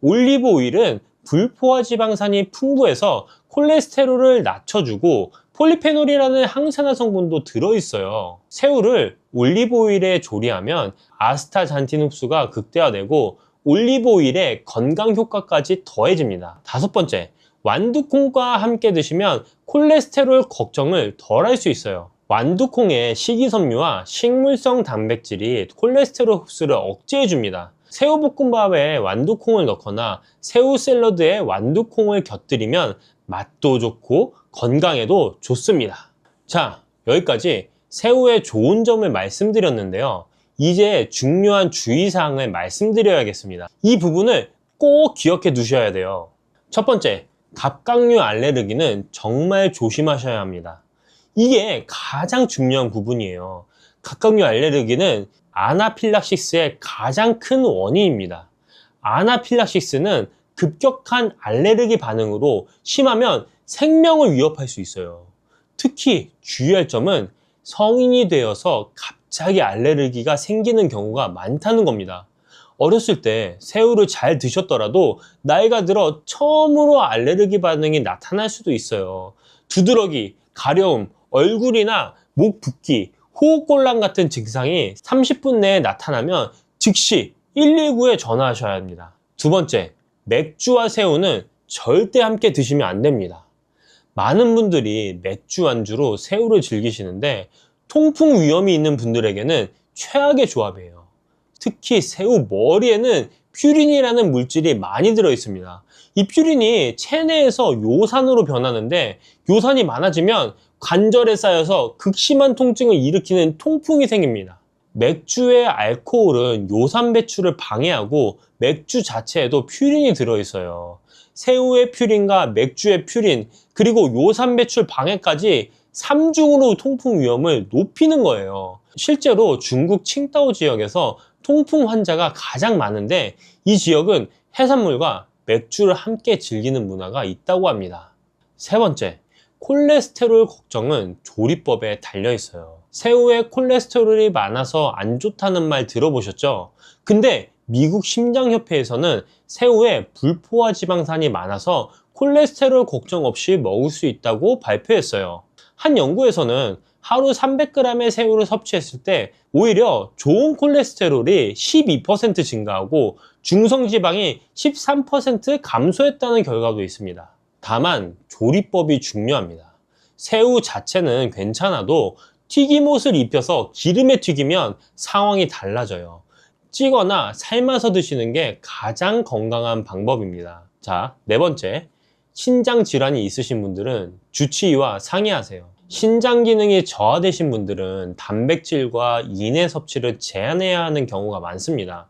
올리브 오일은 불포화 지방산이 풍부해서 콜레스테롤을 낮춰주고 폴리페놀이라는 항산화 성분도 들어있어요. 새우를 올리브 오일에 조리하면 아스타잔틴 흡수가 극대화되고 올리브 오일의 건강 효과까지 더해집니다. 다섯 번째, 완두콩과 함께 드시면 콜레스테롤 걱정을 덜 할 수 있어요. 완두콩의 식이섬유와 식물성 단백질이 콜레스테롤 흡수를 억제해줍니다. 새우볶음밥에 완두콩을 넣거나 새우 샐러드에 완두콩을 곁들이면 맛도 좋고 건강에도 좋습니다. 자, 여기까지 새우의 좋은 점을 말씀드렸는데요. 이제 중요한 주의사항을 말씀드려야겠습니다. 이 부분을 꼭 기억해 두셔야 돼요. 첫 번째, 갑각류 알레르기는 정말 조심하셔야 합니다. 이게 가장 중요한 부분이에요. 갑각류 알레르기는 아나필락시스의 가장 큰 원인입니다. 아나필락시스는 급격한 알레르기 반응으로 심하면 생명을 위협할 수 있어요. 특히 주의할 점은 성인이 되어서 갑자기 알레르기가 생기는 경우가 많다는 겁니다. 어렸을 때 새우를 잘 드셨더라도 나이가 들어 처음으로 알레르기 반응이 나타날 수도 있어요. 두드러기, 가려움, 얼굴이나 목 붓기, 호흡곤란 같은 증상이 30분 내에 나타나면 즉시 119에 전화하셔야 합니다. 두 번째, 맥주와 새우는 절대 함께 드시면 안 됩니다. 많은 분들이 맥주 안주로 새우를 즐기시는데 통풍 위험이 있는 분들에게는 최악의 조합이에요. 특히 새우 머리에는 퓨린이라는 물질이 많이 들어 있습니다. 이 퓨린이 체내에서 요산으로 변하는데 요산이 많아지면 관절에 쌓여서 극심한 통증을 일으키는 통풍이 생깁니다. 맥주의 알코올은 요산 배출을 방해하고 맥주 자체에도 퓨린이 들어있어요. 새우의 퓨린과 맥주의 퓨린, 그리고 요산 배출 방해까지 3중으로 통풍 위험을 높이는 거예요. 실제로 중국 칭다오 지역에서 통풍 환자가 가장 많은데 이 지역은 해산물과 맥주를 함께 즐기는 문화가 있다고 합니다. 세 번째, 콜레스테롤 걱정은 조리법에 달려 있어요. 새우에 콜레스테롤이 많아서 안 좋다는 말 들어보셨죠? 근데 미국 심장협회에서는 새우에 불포화 지방산이 많아서 콜레스테롤 걱정 없이 먹을 수 있다고 발표했어요. 한 연구에서는 하루 300g의 새우를 섭취했을 때 오히려 좋은 콜레스테롤이 12% 증가하고 중성지방이 13% 감소했다는 결과도 있습니다. 다만 조리법이 중요합니다. 새우 자체는 괜찮아도 튀김옷을 입혀서 기름에 튀기면 상황이 달라져요. 찌거나 삶아서 드시는 게 가장 건강한 방법입니다. 자, 네 번째, 신장 질환이 있으신 분들은 주치의와 상의하세요. 신장 기능이 저하되신 분들은 단백질과 인의 섭취를 제한해야 하는 경우가 많습니다.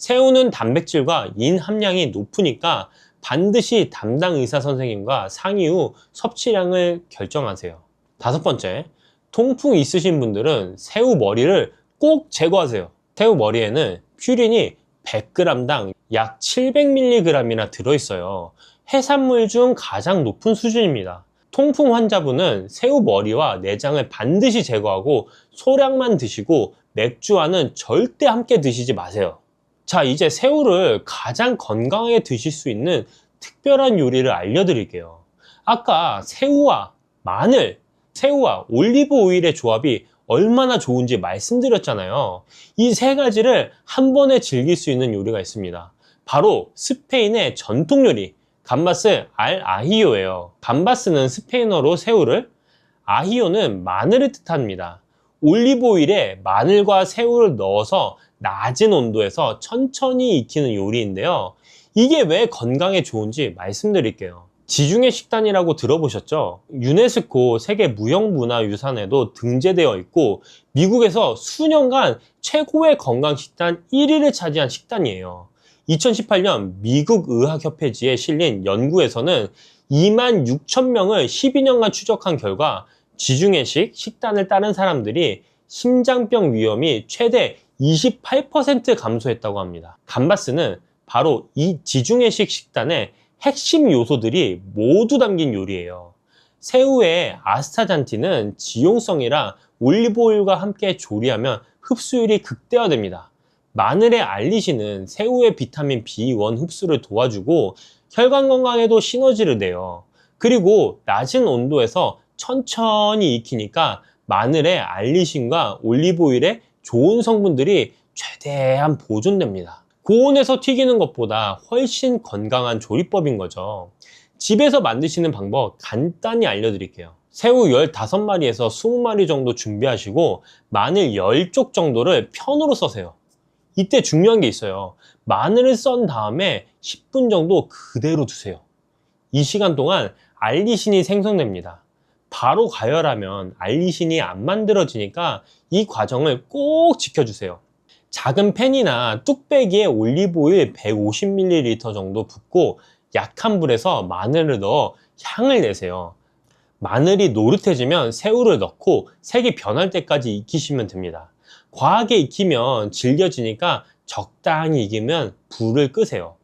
새우는 단백질과 인 함량이 높으니까 반드시 담당 의사 선생님과 상의 후 섭취량을 결정하세요. 5번째, 통풍 있으신 분들은 새우 머리를 꼭 제거하세요. 새우 머리에는 퓨린이 100g당 약 700mg이나 들어있어요. 해산물 중 가장 높은 수준입니다. 통풍 환자분은 새우 머리와 내장을 반드시 제거하고 소량만 드시고 맥주와는 절대 함께 드시지 마세요. 자, 이제 새우를 가장 건강하게 드실 수 있는 특별한 요리를 알려드릴게요. 아까 새우와 마늘, 새우와 올리브 오일의 조합이 얼마나 좋은지 말씀드렸잖아요. 이 세 가지를 한 번에 즐길 수 있는 요리가 있습니다. 바로 스페인의 전통 요리, 감바스 알 아히요예요. 감바스는 스페인어로 새우를, 아히요는 마늘을 뜻합니다. 올리브 오일에 마늘과 새우를 넣어서 낮은 온도에서 천천히 익히는 요리인데요. 이게 왜 건강에 좋은지 말씀드릴게요. 지중해 식단이라고 들어보셨죠? 유네스코 세계 무형문화유산에도 등재되어 있고 미국에서 수년간 최고의 건강식단 1위를 차지한 식단이에요. 2018년 미국 의학협회지에 실린 연구에서는 26,000명을 12년간 추적한 결과 지중해식 식단을 따른 사람들이 심장병 위험이 최대 28% 감소했다고 합니다. 감바스는 바로 이 지중해식 식단의 핵심 요소들이 모두 담긴 요리예요. 새우의 아스타잔틴은 지용성이라 올리브오일과 함께 조리하면 흡수율이 극대화됩니다. 마늘의 알리신은 새우의 비타민 B1 흡수를 도와주고 혈관 건강에도 시너지를 내요. 그리고 낮은 온도에서 천천히 익히니까 마늘의 알리신과 올리브오일의 좋은 성분들이 최대한 보존됩니다. 고온에서 튀기는 것보다 훨씬 건강한 조리법인 거죠. 집에서 만드시는 방법 간단히 알려드릴게요. 새우 15마리에서 20마리 정도 준비하시고 마늘 10쪽 정도를 편으로 써세요. 이때 중요한 게 있어요. 마늘을 썬 다음에 10분 정도 그대로 두세요. 이 시간 동안 알리신이 생성됩니다. 바로 가열하면 알리신이 안 만들어지니까 이 과정을 꼭 지켜주세요. 작은 팬이나 뚝배기에 올리브오일 150ml 정도 붓고 약한 불에서 마늘을 넣어 향을 내세요. 마늘이 노릇해지면 새우를 넣고 색이 변할 때까지 익히시면 됩니다. 과하게 익히면 질겨지니까 적당히 익으면 불을 끄세요.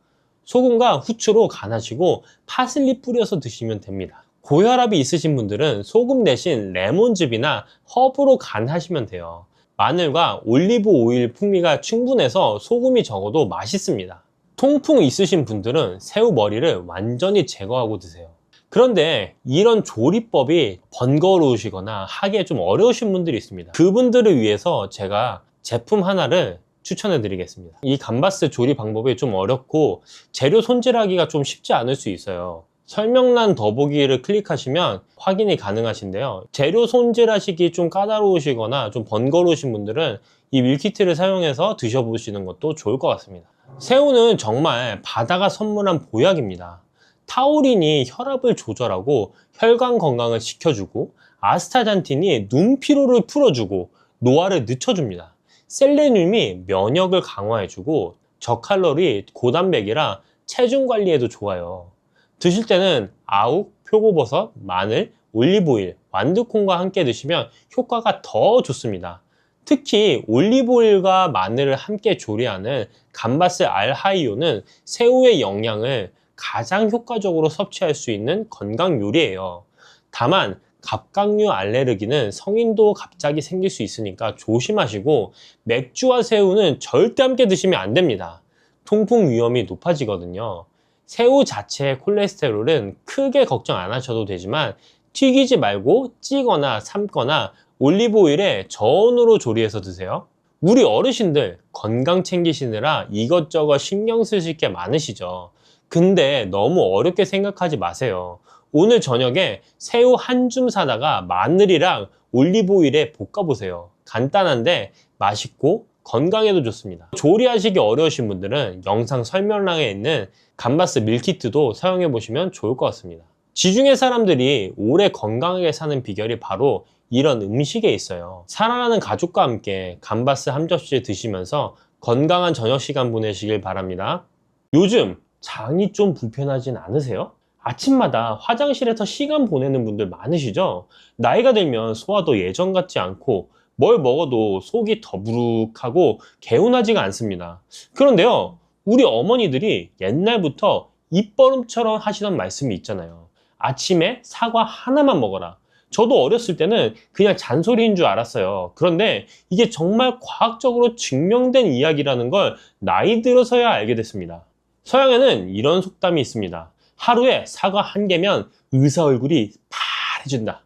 소금과 후추로 간하시고 파슬리 뿌려서 드시면 됩니다. 고혈압이 있으신 분들은 소금 대신 레몬즙이나 허브로 간하시면 돼요. 마늘과 올리브 오일 풍미가 충분해서 소금이 적어도 맛있습니다. 통풍 있으신 분들은 새우 머리를 완전히 제거하고 드세요. 그런데 이런 조리법이 번거로우시거나 하기에 좀 어려우신 분들이 있습니다. 그분들을 위해서 제가 제품 하나를 추천해 드리겠습니다. 이 감바스 조리 방법이 좀 어렵고 재료 손질하기가 좀 쉽지 않을 수 있어요. 설명란 더보기를 클릭하시면 확인이 가능하신데요. 재료 손질하시기 좀 까다로우시거나 좀 번거로우신 분들은 이 밀키트를 사용해서 드셔보시는 것도 좋을 것 같습니다. 새우는 정말 바다가 선물한 보약입니다. 타우린이 혈압을 조절하고 혈관 건강을 지켜주고 아스타잔틴이 눈 피로를 풀어주고 노화를 늦춰줍니다. 셀레늄이 면역을 강화해주고 저칼로리 고단백이라 체중 관리에도 좋아요. 드실 때는 아욱, 표고버섯, 마늘, 올리브오일, 완두콩과 함께 드시면 효과가 더 좋습니다. 특히 올리브오일과 마늘을 함께 조리하는 감바스 알하이오는 새우의 영양을 가장 효과적으로 섭취할 수 있는 건강 요리예요. 다만 갑각류 알레르기는 성인도 갑자기 생길 수 있으니까 조심하시고 맥주와 새우는 절대 함께 드시면 안 됩니다. 통풍 위험이 높아지거든요. 새우 자체의 콜레스테롤은 크게 걱정 안 하셔도 되지만 튀기지 말고 찌거나 삶거나 올리브오일에 저온으로 조리해서 드세요. 우리 어르신들 건강 챙기시느라 이것저것 신경 쓰실 게 많으시죠. 근데 너무 어렵게 생각하지 마세요. 오늘 저녁에 새우 한 줌 사다가 마늘이랑 올리브오일에 볶아보세요. 간단한데 맛있고 건강에도 좋습니다. 조리하시기 어려우신 분들은 영상 설명란에 있는 감바스 밀키트도 사용해 보시면 좋을 것 같습니다. 지중해 사람들이 오래 건강하게 사는 비결이 바로 이런 음식에 있어요. 사랑하는 가족과 함께 감바스 한 접시 드시면서 건강한 저녁 시간 보내시길 바랍니다. 요즘 장이 좀 불편하진 않으세요? 아침마다 화장실에서 시간 보내는 분들 많으시죠? 나이가 들면 소화도 예전 같지 않고 뭘 먹어도 속이 더부룩하고 개운하지가 않습니다. 그런데요, 우리 어머니들이 옛날부터 입버릇처럼 하시던 말씀이 있잖아요. 아침에 사과 하나만 먹어라. 저도 어렸을 때는 그냥 잔소리인 줄 알았어요. 그런데 이게 정말 과학적으로 증명된 이야기라는 걸 나이 들어서야 알게 됐습니다. 서양에는 이런 속담이 있습니다. 하루에 사과 한 개면 의사 얼굴이 파래진다.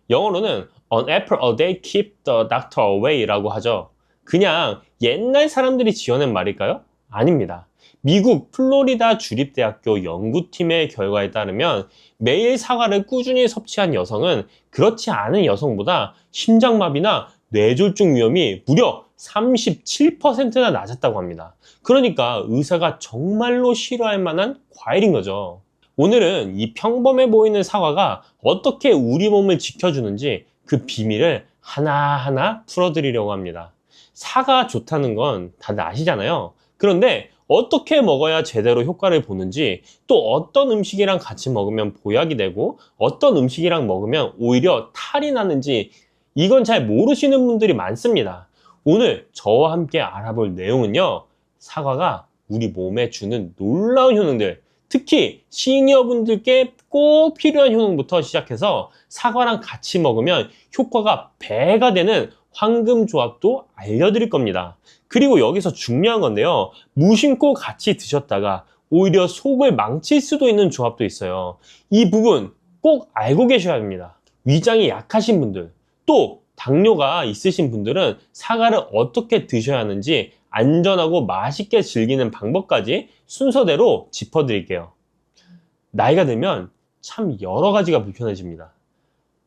영어로는 An apple a day keep the doctor away 라고 하죠. 그냥 옛날 사람들이 지어낸 말일까요? 아닙니다. 미국 플로리다 주립대학교 연구팀의 결과에 따르면 매일 사과를 꾸준히 섭취한 여성은 그렇지 않은 여성보다 심장마비나 뇌졸중 위험이 무려 37%나 낮았다고 합니다. 그러니까 의사가 정말로 싫어할 만한 과일인 거죠. 오늘은 이 평범해 보이는 사과가 어떻게 우리 몸을 지켜주는지 그 비밀을 하나하나 풀어드리려고 합니다. 사과 좋다는 건 다들 아시잖아요. 그런데 어떻게 먹어야 제대로 효과를 보는지, 또 어떤 음식이랑 같이 먹으면 보약이 되고 어떤 음식이랑 먹으면 오히려 탈이 나는지 이건 잘 모르시는 분들이 많습니다. 오늘 저와 함께 알아볼 내용은요, 사과가 우리 몸에 주는 놀라운 효능들, 특히 시니어분들께 꼭 필요한 효능부터 시작해서 사과랑 같이 먹으면 효과가 배가 되는 황금 조합도 알려드릴 겁니다. 그리고 여기서 중요한 건데요, 무심코 같이 드셨다가 오히려 속을 망칠 수도 있는 조합도 있어요. 이 부분 꼭 알고 계셔야 합니다. 위장이 약하신 분들, 또 당뇨가 있으신 분들은 사과를 어떻게 드셔야 하는지 안전하고 맛있게 즐기는 방법까지 순서대로 짚어드릴게요. 나이가 들면 참 여러 가지가 불편해집니다.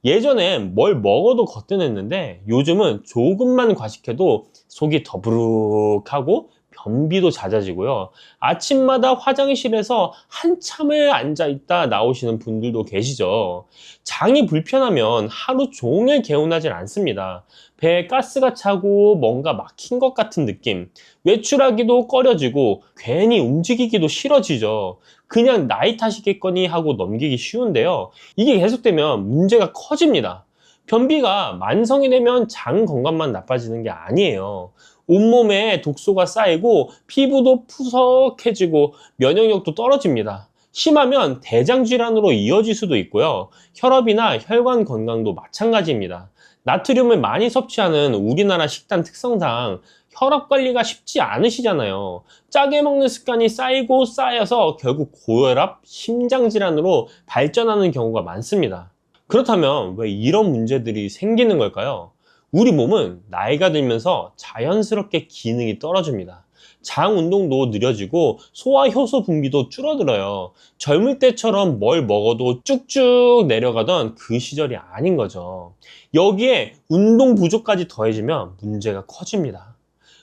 예전엔 뭘 먹어도 거뜬했는데 요즘은 조금만 과식해도 속이 더부룩하고 변비도 잦아지고요. 아침마다 화장실에서 한참을 앉아있다 나오시는 분들도 계시죠. 장이 불편하면 하루 종일 개운하진 않습니다. 배에 가스가 차고 뭔가 막힌 것 같은 느낌, 외출하기도 꺼려지고 괜히 움직이기도 싫어지죠. 그냥 나이 탓이겠거니 하고 넘기기 쉬운데요, 이게 계속되면 문제가 커집니다. 변비가 만성이 되면 장 건강만 나빠지는 게 아니에요. 온몸에 독소가 쌓이고 피부도 푸석해지고 면역력도 떨어집니다. 심하면 대장 질환으로 이어질 수도 있고요. 혈압이나 혈관 건강도 마찬가지입니다. 나트륨을 많이 섭취하는 우리나라 식단 특성상 혈압 관리가 쉽지 않으시잖아요. 짜게 먹는 습관이 쌓이고 쌓여서 결국 고혈압, 심장질환으로 발전하는 경우가 많습니다. 그렇다면 왜 이런 문제들이 생기는 걸까요? 우리 몸은 나이가 들면서 자연스럽게 기능이 떨어집니다. 장 운동도 느려지고 소화 효소 분비도 줄어들어요. 젊을 때처럼 뭘 먹어도 쭉쭉 내려가던 그 시절이 아닌 거죠. 여기에 운동 부족까지 더해지면 문제가 커집니다.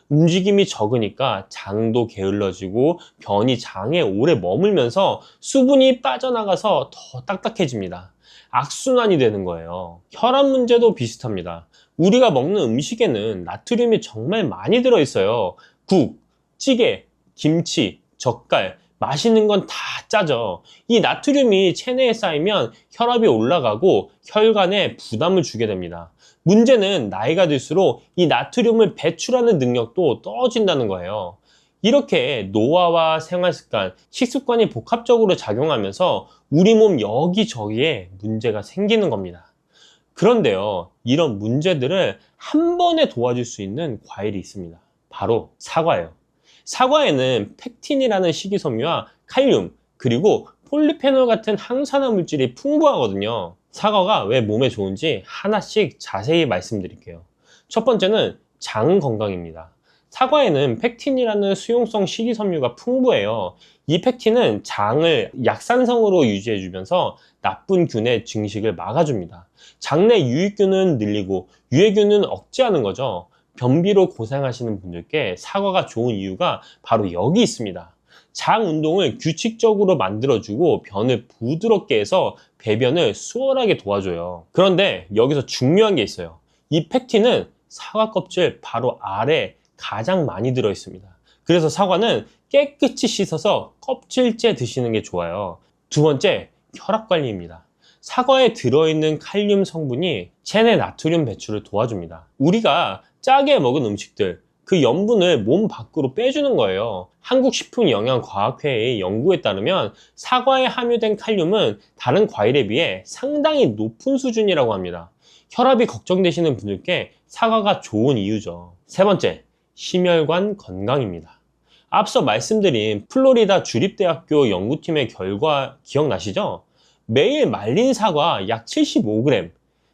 움직임이 적으니까 장도 게을러지고 변이 장에 오래 머물면서 수분이 빠져나가서 더 딱딱해집니다. 악순환이 되는 거예요. 혈압 문제도 비슷합니다. 우리가 먹는 음식에는 나트륨이 정말 많이 들어있어요. 국, 찌개, 김치, 젓갈, 맛있는 건 다 짜죠. 이 나트륨이 체내에 쌓이면 혈압이 올라가고 혈관에 부담을 주게 됩니다. 문제는 나이가 들수록 이 나트륨을 배출하는 능력도 떨어진다는 거예요. 이렇게 노화와 생활습관, 식습관이 복합적으로 작용하면서 우리 몸 여기저기에 문제가 생기는 겁니다. 그런데요, 이런 문제들을 한 번에 도와줄 수 있는 과일이 있습니다. 바로 사과예요. 사과에는 펙틴이라는 식이섬유와 칼륨, 그리고 폴리페놀 같은 항산화 물질이 풍부하거든요. 사과가 왜 몸에 좋은지 하나씩 자세히 말씀드릴게요. 첫 번째는 장 건강입니다. 사과에는 펙틴이라는 수용성 식이섬유가 풍부해요. 이 펙틴은 장을 약산성으로 유지해주면서 나쁜 균의 증식을 막아줍니다. 장내 유익균은 늘리고 유해균은 억제하는 거죠. 변비로 고생하시는 분들께 사과가 좋은 이유가 바로 여기 있습니다. 장 운동을 규칙적으로 만들어주고 변을 부드럽게 해서 배변을 수월하게 도와줘요. 그런데 여기서 중요한 게 있어요. 이 펙틴은 사과 껍질 바로 아래 가장 많이 들어있습니다. 그래서 사과는 깨끗이 씻어서 껍질째 드시는 게 좋아요. 두 번째, 혈압관리입니다. 사과에 들어있는 칼륨 성분이 체내 나트륨 배출을 도와줍니다. 우리가 짜게 먹은 음식들, 그 염분을 몸 밖으로 빼주는 거예요. 한국식품영양과학회의 연구에 따르면 사과에 함유된 칼륨은 다른 과일에 비해 상당히 높은 수준이라고 합니다. 혈압이 걱정되시는 분들께 사과가 좋은 이유죠. 세 번째, 심혈관 건강입니다. 앞서 말씀드린 플로리다 주립대학교 연구팀의 결과 기억나시죠? 매일 말린 사과 약 75g,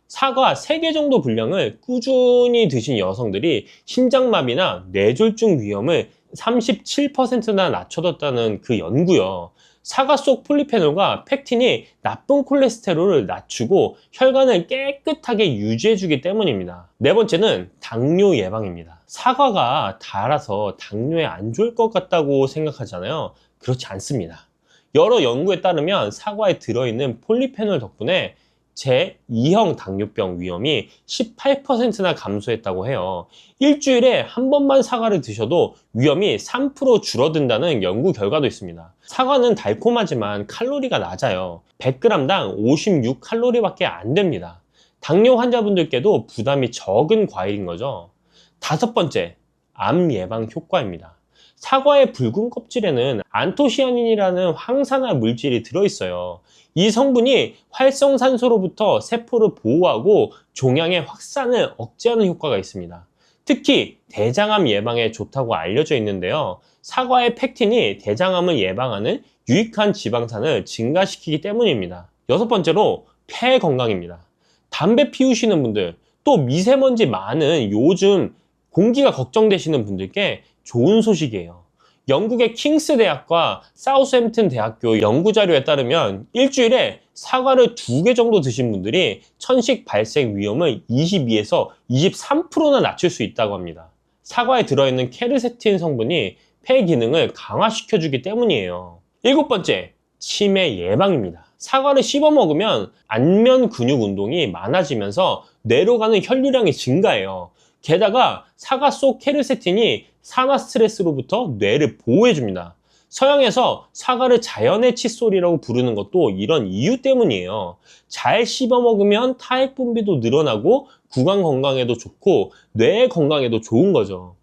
사과 3개 정도 분량을 꾸준히 드신 여성들이 심장마비나 뇌졸중 위험을 37%나 낮춰뒀다는 그 연구요. 사과 속 폴리페놀과 펙틴이 나쁜 콜레스테롤을 낮추고 혈관을 깨끗하게 유지해주기 때문입니다. 네 번째는 당뇨 예방입니다. 사과가 달아서 당뇨에 안 좋을 것 같다고 생각하잖아요. 그렇지 않습니다. 여러 연구에 따르면 사과에 들어있는 폴리페놀 덕분에 제2형 당뇨병 위험이 18%나 감소했다고 해요. 일주일에 한 번만 사과를 드셔도 위험이 3% 줄어든다는 연구 결과도 있습니다. 사과는 달콤하지만 칼로리가 낮아요. 100g당 56칼로리밖에 안 됩니다. 당뇨 환자분들께도 부담이 적은 과일인 거죠. 다섯 번째, 암 예방 효과입니다. 사과의 붉은 껍질에는 안토시아닌이라는 항산화 물질이 들어있어요. 이 성분이 활성산소로부터 세포를 보호하고 종양의 확산을 억제하는 효과가 있습니다. 특히 대장암 예방에 좋다고 알려져 있는데요. 사과의 펙틴이 대장암을 예방하는 유익한 지방산을 증가시키기 때문입니다. 여섯 번째로 폐 건강입니다. 담배 피우시는 분들, 또 미세먼지 많은 요즘 공기가 걱정되시는 분들께 좋은 소식이에요. 영국의 킹스 대학과 사우스햄튼 대학교 연구 자료에 따르면 일주일에 사과를 2개 정도 드신 분들이 천식 발생 위험을 22에서 23%나 낮출 수 있다고 합니다. 사과에 들어있는 케르세틴 성분이 폐 기능을 강화시켜주기 때문이에요. 일곱 번째, 치매 예방입니다. 사과를 씹어 먹으면 안면 근육 운동이 많아지면서 뇌로 가는 혈류량이 증가해요. 게다가 사과 속 케르세틴이 산화 스트레스로부터 뇌를 보호해줍니다. 서양에서 사과를 자연의 칫솔이라고 부르는 것도 이런 이유 때문이에요. 잘 씹어 먹으면 타액 분비도 늘어나고 구강 건강에도 좋고 뇌 건강에도 좋은 거죠.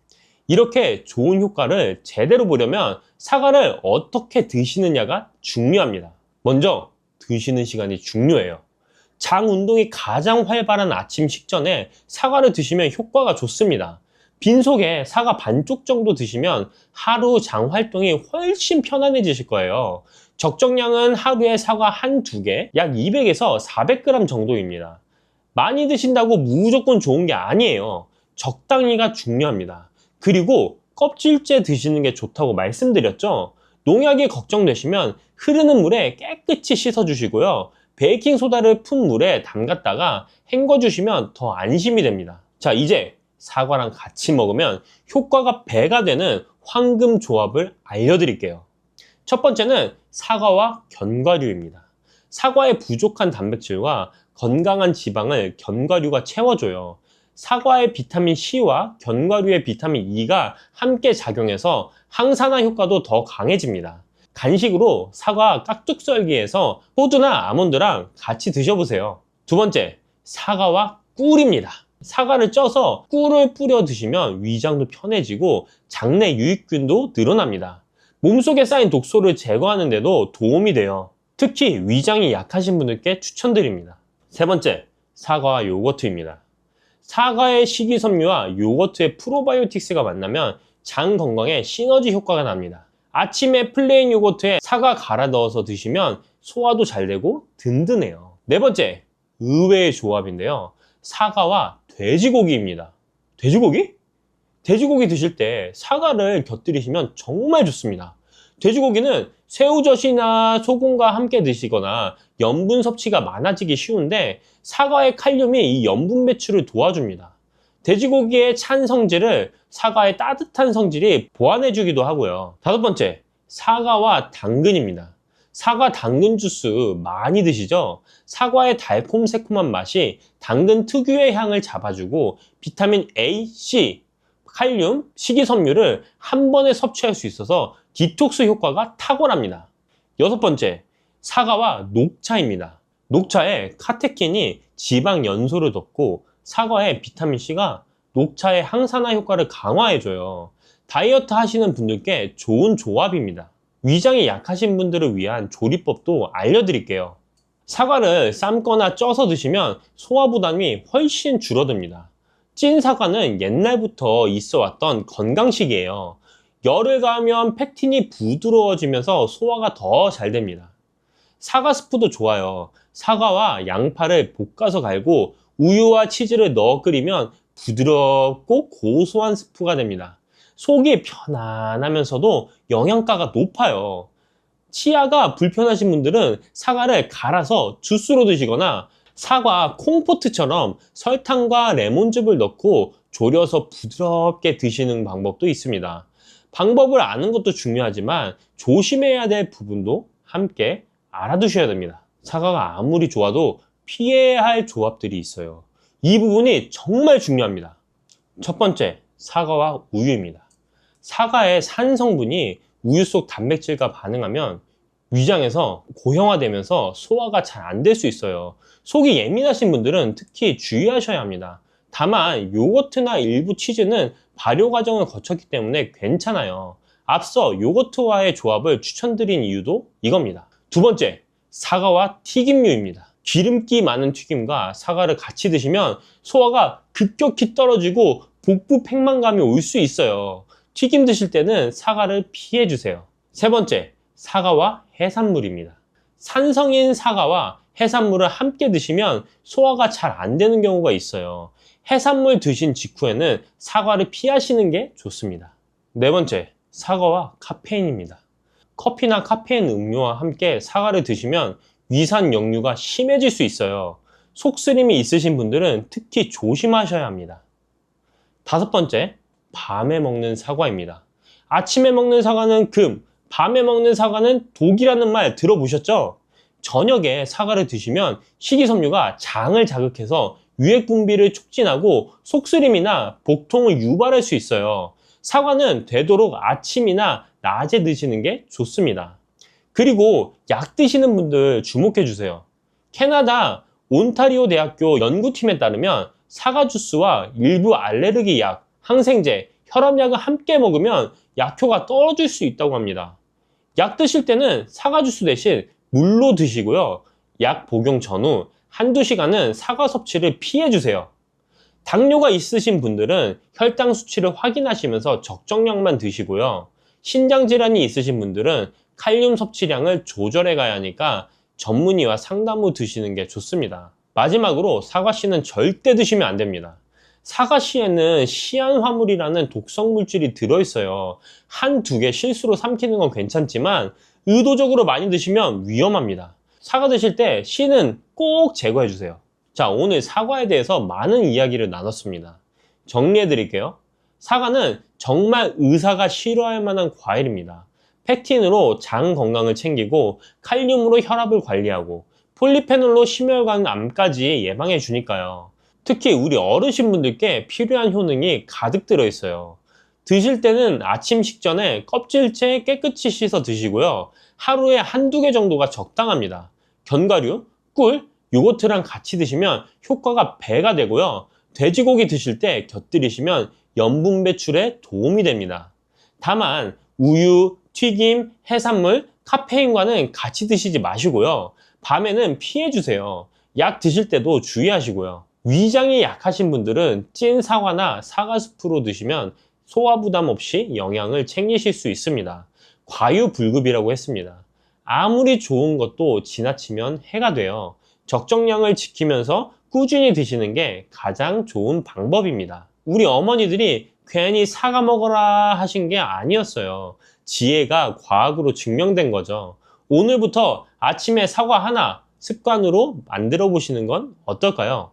이렇게 좋은 효과를 제대로 보려면 사과를 어떻게 드시느냐가 중요합니다. 먼저 드시는 시간이 중요해요. 장 운동이 가장 활발한 아침 식전에 사과를 드시면 효과가 좋습니다. 빈속에 사과 반쪽 정도 드시면 하루 장 활동이 훨씬 편안해지실 거예요. 적정량은 하루에 사과 한두 개, 약 200에서 400g 정도입니다. 많이 드신다고 무조건 좋은 게 아니에요. 적당히가 중요합니다. 그리고 껍질째 드시는 게 좋다고 말씀드렸죠? 농약이 걱정되시면 흐르는 물에 깨끗이 씻어주시고요. 베이킹소다를 푼 물에 담갔다가 헹궈주시면 더 안심이 됩니다. 자, 이제 사과랑 같이 먹으면 효과가 배가 되는 황금 조합을 알려드릴게요. 첫 번째는 사과와 견과류입니다. 사과의 부족한 단백질과 건강한 지방을 견과류가 채워줘요. 사과의 비타민 C와 견과류의 비타민 E가 함께 작용해서 항산화 효과도 더 강해집니다. 간식으로 사과 깍둑썰기해서 호두나 아몬드랑 같이 드셔보세요. 두 번째, 사과와 꿀입니다. 사과를 쪄서 꿀을 뿌려 드시면 위장도 편해지고 장내 유익균도 늘어납니다. 몸속에 쌓인 독소를 제거하는 데도 도움이 돼요. 특히 위장이 약하신 분들께 추천드립니다. 세 번째, 사과와 요거트입니다. 사과의 식이섬유와 요거트의 프로바이오틱스가 만나면 장 건강에 시너지 효과가 납니다. 아침에 플레인 요거트에 사과 갈아 넣어서 드시면 소화도 잘 되고 든든해요. 네 번째, 의외의 조합인데요. 사과와 돼지고기입니다. 돼지고기? 돼지고기 드실 때 사과를 곁들이시면 정말 좋습니다. 돼지고기는 새우젓이나 소금과 함께 드시거나 염분 섭취가 많아지기 쉬운데 사과의 칼륨이 이 염분 배출을 도와줍니다. 돼지고기의 찬 성질을 사과의 따뜻한 성질이 보완해주기도 하고요. 다섯 번째, 사과와 당근입니다. 사과 당근 주스 많이 드시죠? 사과의 달콤 새콤한 맛이 당근 특유의 향을 잡아주고 비타민 A, C, 칼륨, 식이섬유를 한 번에 섭취할 수 있어서 디톡스 효과가 탁월합니다. 여섯 번째, 사과와 녹차입니다. 녹차에 카테킨이 지방 연소를 덮고 사과의 비타민C가 녹차의 항산화 효과를 강화해줘요. 다이어트 하시는 분들께 좋은 조합입니다. 위장이 약하신 분들을 위한 조리법도 알려드릴게요. 사과를 삶거나 쪄서 드시면 소화 부담이 훨씬 줄어듭니다. 찐 사과는 옛날부터 있어 왔던 건강식이에요. 열을 가하면 팩틴이 부드러워지면서 소화가 더 잘 됩니다. 사과 스프도 좋아요. 사과와 양파를 볶아서 갈고 우유와 치즈를 넣어 끓이면 부드럽고 고소한 스프가 됩니다. 속이 편안하면서도 영양가가 높아요. 치아가 불편하신 분들은 사과를 갈아서 주스로 드시거나 사과 콩포트처럼 설탕과 레몬즙을 넣고 졸여서 부드럽게 드시는 방법도 있습니다. 방법을 아는 것도 중요하지만 조심해야 될 부분도 함께 알아두셔야 됩니다. 사과가 아무리 좋아도 피해야 할 조합들이 있어요. 이 부분이 정말 중요합니다. 첫 번째, 사과와 우유입니다. 사과의 산 성분이 우유 속 단백질과 반응하면 위장에서 고형화되면서 소화가 잘 안 될 수 있어요. 속이 예민하신 분들은 특히 주의하셔야 합니다. 다만 요거트나 일부 치즈는 발효 과정을 거쳤기 때문에 괜찮아요. 앞서 요거트와의 조합을 추천드린 이유도 이겁니다. 두 번째, 사과와 튀김류입니다. 기름기 많은 튀김과 사과를 같이 드시면 소화가 급격히 떨어지고 복부 팽만감이 올 수 있어요. 튀김 드실 때는 사과를 피해 주세요. 세 번째, 사과와 해산물입니다. 산성인 사과와 해산물을 함께 드시면 소화가 잘 안 되는 경우가 있어요. 해산물 드신 직후에는 사과를 피하시는 게 좋습니다. 네 번째, 사과와 카페인입니다. 커피나 카페인 음료와 함께 사과를 드시면 위산 역류가 심해질 수 있어요. 속쓰림이 있으신 분들은 특히 조심하셔야 합니다. 다섯 번째, 밤에 먹는 사과입니다. 아침에 먹는 사과는 금, 밤에 먹는 사과는 독이라는 말 들어보셨죠? 저녁에 사과를 드시면 식이섬유가 장을 자극해서 유액 분비를 촉진하고 속쓰림이나 복통을 유발할 수 있어요. 사과는 되도록 아침이나 낮에 드시는 게 좋습니다. 그리고 약 드시는 분들 주목해 주세요. 캐나다 온타리오 대학교 연구팀에 따르면 사과 주스와 일부 알레르기 약, 항생제, 혈압약을 함께 먹으면 약효가 떨어질 수 있다고 합니다. 약 드실 때는 사과 주스 대신 물로 드시고요. 약 복용 전후 한두 시간은 사과 섭취를 피해 주세요. 당뇨가 있으신 분들은 혈당 수치를 확인하시면서 적정량만 드시고요. 신장 질환이 있으신 분들은 칼륨 섭취량을 조절해 가야 하니까 전문의와 상담 후 드시는 게 좋습니다. 마지막으로 사과씨는 절대 드시면 안 됩니다. 사과씨에는 시안화물이라는 독성 물질이 들어있어요. 한두 개 실수로 삼키는 건 괜찮지만 의도적으로 많이 드시면 위험합니다. 사과 드실 때 씨는 꼭 제거해 주세요. 자, 오늘 사과에 대해서 많은 이야기를 나눴습니다. 정리해 드릴게요. 사과는 정말 의사가 싫어할 만한 과일입니다. 펙틴으로 장 건강을 챙기고 칼륨으로 혈압을 관리하고 폴리페놀로 심혈관 암까지 예방해 주니까요. 특히 우리 어르신분들께 필요한 효능이 가득 들어있어요. 드실 때는 아침 식전에 껍질째 깨끗이 씻어 드시고요. 하루에 한두 개 정도가 적당합니다. 견과류, 꿀, 요거트랑 같이 드시면 효과가 배가 되고요. 돼지고기 드실 때 곁들이시면 염분 배출에 도움이 됩니다. 다만 우유, 튀김, 해산물, 카페인과는 같이 드시지 마시고요. 밤에는 피해 주세요. 약 드실 때도 주의하시고요. 위장이 약하신 분들은 찐 사과나 사과 스프로 드시면 소화 부담 없이 영양을 챙기실 수 있습니다. 과유불급이라고 했습니다. 아무리 좋은 것도 지나치면 해가 돼요. 적정량을 지키면서 꾸준히 드시는 게 가장 좋은 방법입니다. 우리 어머니들이 괜히 사과 먹어라 하신 게 아니었어요. 지혜가 과학으로 증명된 거죠. 오늘부터 아침에 사과 하나 습관으로 만들어 보시는 건 어떨까요?